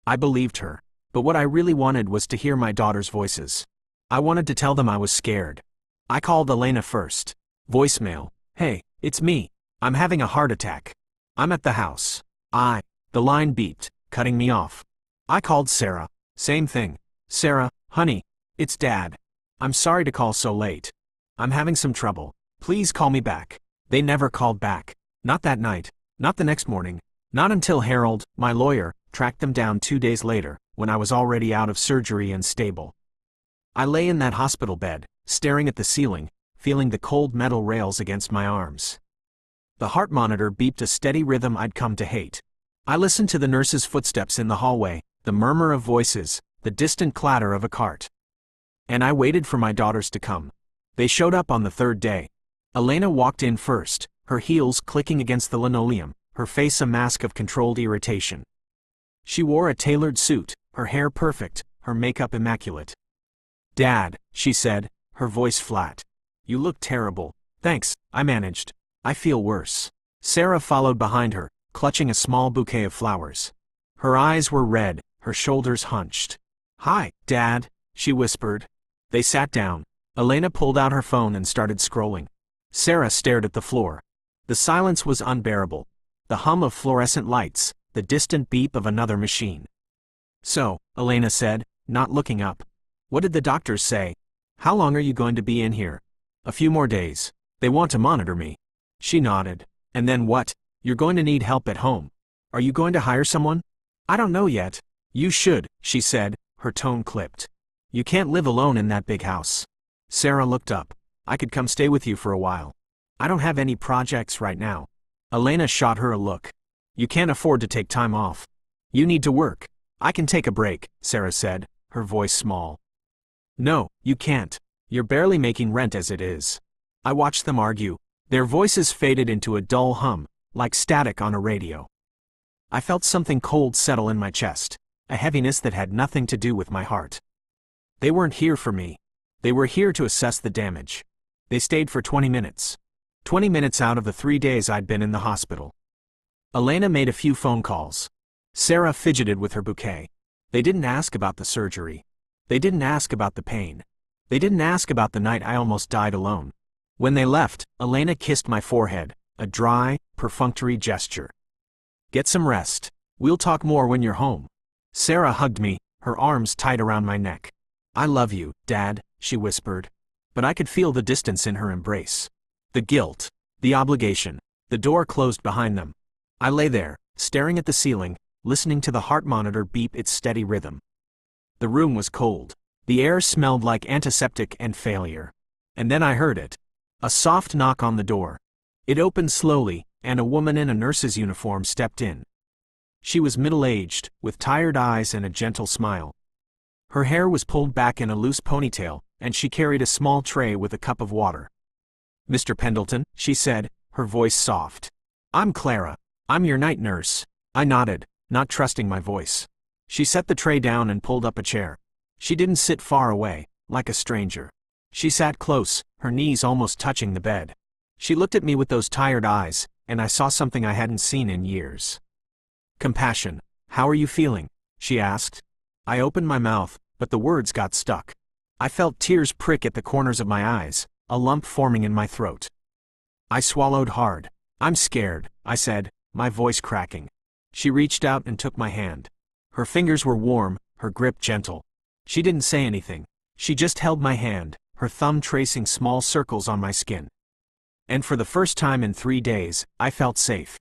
I believed her, but what I really wanted was to hear my daughters' voices. I wanted to tell them I was scared. I called Elena first. Voicemail. "Hey, it's me. I'm having a heart attack. I'm at the house." The line beeped, cutting me off. I called Sarah. Same thing. "Sarah, honey, it's Dad. I'm sorry to call so late. I'm having some trouble. Please call me back." They never called back. Not that night. Not the next morning. Not until Harold, my lawyer, tracked them down 2 days later, when I was already out of surgery and stable. I lay in that hospital bed, staring at the ceiling, feeling the cold metal rails against my arms. The heart monitor beeped a steady rhythm I'd come to hate. I listened to the nurse's footsteps in the hallway, the murmur of voices, the distant clatter of a cart. And I waited for my daughters to come. They showed up on the 3rd day. Elena walked in first, her heels clicking against the linoleum, her face a mask of controlled irritation. She wore a tailored suit, her hair perfect, her makeup immaculate. "Dad," she said, her voice flat. You look terrible. Thanks, I managed. I feel worse. Sarah followed behind her, clutching a small bouquet of flowers. Her eyes were red, her shoulders hunched. Hi, Dad, she whispered. They sat down. Elena pulled out her phone and started scrolling. Sarah stared at the floor. The silence was unbearable. The hum of fluorescent lights, the distant beep of another machine. So, Elena said, not looking up. What did the doctors say? How long are you going to be in here? A few more days. They want to monitor me. She nodded. And then what? You're going to need help at home. Are you going to hire someone? I don't know yet. You should, she said, her tone clipped. You can't live alone in that big house. Sarah looked up. I could come stay with you for a while. I don't have any projects right now. Elena shot her a look. You can't afford to take time off. You need to work. I can take a break, Sarah said, her voice small. No, you can't. You're barely making rent as it is. I watched them argue. Their voices faded into a dull hum, like static on a radio. I felt something cold settle in my chest, a heaviness that had nothing to do with my heart. They weren't here for me. They were here to assess the damage. They stayed for 20 minutes. 20 minutes out of the 3 days I'd been in the hospital. Elena made a few phone calls. Sarah fidgeted with her bouquet. They didn't ask about the surgery. They didn't ask about the pain. They didn't ask about the night I almost died alone. When they left, Elena kissed my forehead, a dry, perfunctory gesture. Get some rest. We'll talk more when you're home. Sarah hugged me, her arms tight around my neck. I love you, Dad, she whispered. But I could feel the distance in her embrace. The guilt, the obligation. The door closed behind them. I lay there, staring at the ceiling, listening to the heart monitor beep its steady rhythm. The room was cold. The air smelled like antiseptic and failure. And then I heard it. A soft knock on the door. It opened slowly, and a woman in a nurse's uniform stepped in. She was middle-aged, with tired eyes and a gentle smile. Her hair was pulled back in a loose ponytail, and she carried a small tray with a cup of water. Mr. Pendleton, she said, her voice soft. I'm Clara. I'm your night nurse. I nodded, not trusting my voice. She set the tray down and pulled up a chair. She didn't sit far away, like a stranger. She sat close, her knees almost touching the bed. She looked at me with those tired eyes, and I saw something I hadn't seen in years. Compassion. How are you feeling? She asked. I opened my mouth, but the words got stuck. I felt tears prick at the corners of my eyes, a lump forming in my throat. I swallowed hard. I'm scared, I said, my voice cracking. She reached out and took my hand. Her fingers were warm, her grip gentle. She didn't say anything. She just held my hand, her thumb tracing small circles on my skin. And for the first time in 3 days, I felt safe.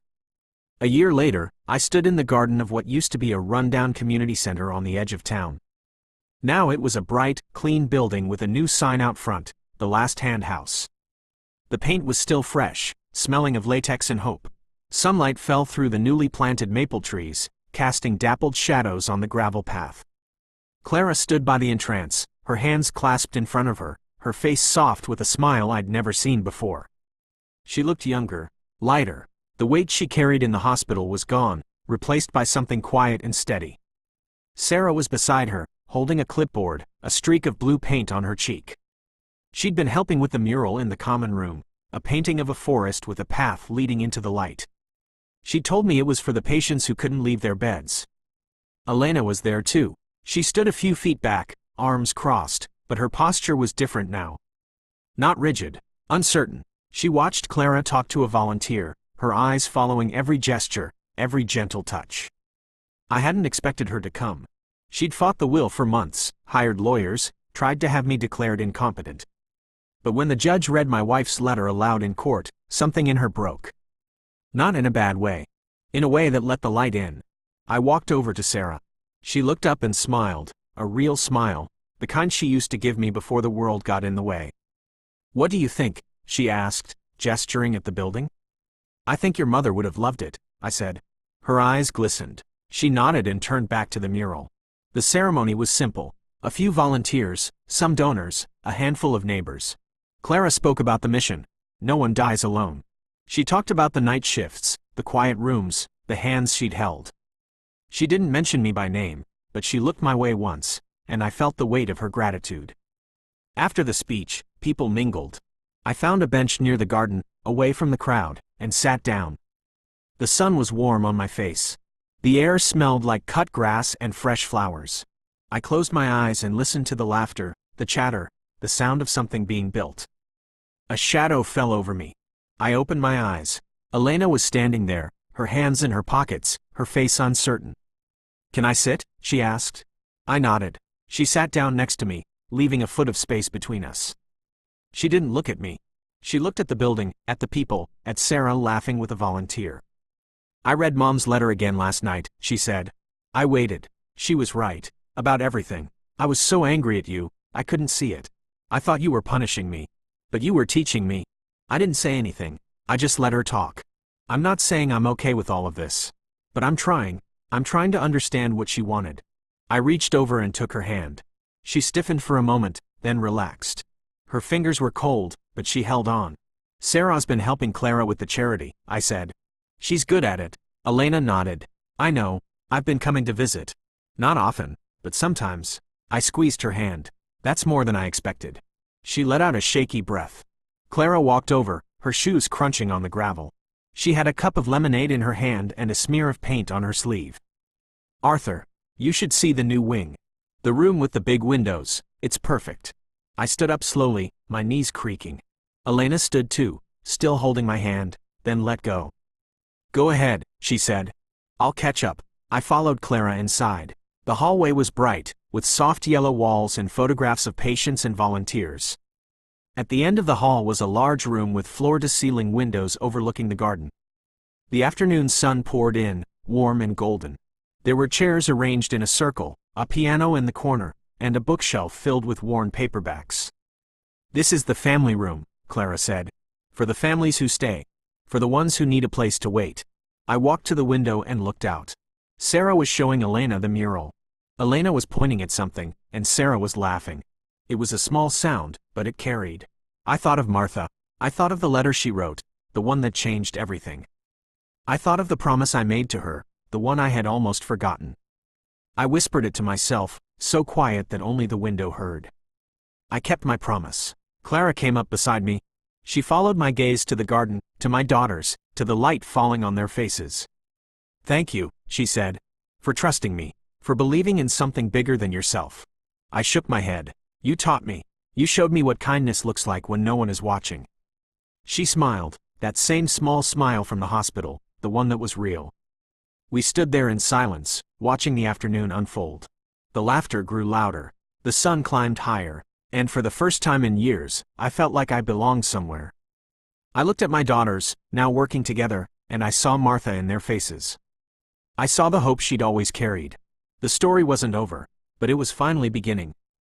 A year later, I stood in the garden of what used to be a rundown community center on the edge of town. Now it was a bright, clean building with a new sign out front, the Last Hand House. The paint was still fresh, smelling of latex and hope. Sunlight fell through the newly planted maple trees, casting dappled shadows on the gravel path. Clara stood by the entrance, her hands clasped in front of her, her face soft with a smile I'd never seen before. She looked younger, lighter. The weight she carried in the hospital was gone, replaced by something quiet and steady. Sarah was beside her, holding a clipboard, a streak of blue paint on her cheek. She'd been helping with the mural in the common room, a painting of a forest with a path leading into the light. She told me it was for the patients who couldn't leave their beds. Elena was there too. She stood a few feet back, arms crossed, but her posture was different now. Not rigid, uncertain. She watched Clara talk to a volunteer, her eyes following every gesture, every gentle touch. I hadn't expected her to come. She'd fought the will for months, hired lawyers, tried to have me declared incompetent. But when the judge read my wife's letter aloud in court, something in her broke. Not in a bad way. In a way that let the light in. I walked over to Sarah. She looked up and smiled, a real smile, the kind she used to give me before the world got in the way. What do you think? She asked, gesturing at the building. I think your mother would have loved it, I said. Her eyes glistened. She nodded and turned back to the mural. The ceremony was simple. A few volunteers, some donors, a handful of neighbors. Clara spoke about the mission. No one dies alone. She talked about the night shifts, the quiet rooms, the hands she'd held. She didn't mention me by name, but she looked my way once, and I felt the weight of her gratitude. After the speech, people mingled. I found a bench near the garden, away from the crowd, and sat down. The sun was warm on my face. The air smelled like cut grass and fresh flowers. I closed my eyes and listened to the laughter, the chatter, the sound of something being built. A shadow fell over me. I opened my eyes. Elena was standing there, her hands in her pockets, her face uncertain. "Can I sit?" she asked. I nodded. She sat down next to me, leaving a foot of space between us. She didn't look at me. She looked at the building, at the people, at Sarah laughing with a volunteer. "I read Mom's letter again last night," she said. I waited. She was right. About everything. I was so angry at you, I couldn't see it. I thought you were punishing me. But you were teaching me. I didn't say anything. I just let her talk. I'm not saying I'm okay with all of this. But I'm trying. I'm trying to understand what she wanted. I reached over and took her hand. She stiffened for a moment, then relaxed. Her fingers were cold, but she held on. "Sarah's been helping Clara with the charity," I said. "She's good at it." Elena nodded. "I know. I've been coming to visit. Not often, but sometimes." I squeezed her hand. "That's more than I expected." She let out a shaky breath. Clara walked over, her shoes crunching on the gravel. She had a cup of lemonade in her hand and a smear of paint on her sleeve. "Arthur, you should see the new wing. The room with the big windows, it's perfect." I stood up slowly, my knees creaking. Elena stood too, still holding my hand, then let go. "Go ahead," she said. "I'll catch up." I followed Clara inside. The hallway was bright, with soft yellow walls and photographs of patients and volunteers. At the end of the hall was a large room with floor-to-ceiling windows overlooking the garden. The afternoon sun poured in, warm and golden. There were chairs arranged in a circle, a piano in the corner, and a bookshelf filled with worn paperbacks. "This is the family room," Clara said. "For the families who stay. For the ones who need a place to wait." I walked to the window and looked out. Sarah was showing Elena the mural. Elena was pointing at something, and Sarah was laughing. It was a small sound, but it carried. I thought of Martha. I thought of the letter she wrote, the one that changed everything. I thought of the promise I made to her, the one I had almost forgotten. I whispered it to myself, so quiet that only the window heard. I kept my promise. Clara came up beside me. She followed my gaze to the garden, to my daughters, to the light falling on their faces. "Thank you," she said, "for trusting me, for believing in something bigger than yourself." I shook my head. "You taught me. You showed me what kindness looks like when no one is watching." She smiled, that same small smile from the hospital, the one that was real. We stood there in silence, watching the afternoon unfold. The laughter grew louder. The sun climbed higher, and for the first time in years, I felt like I belonged somewhere. I looked at my daughters, now working together, and I saw Martha in their faces. I saw the hope she'd always carried. The story wasn't over, but it was finally beginning.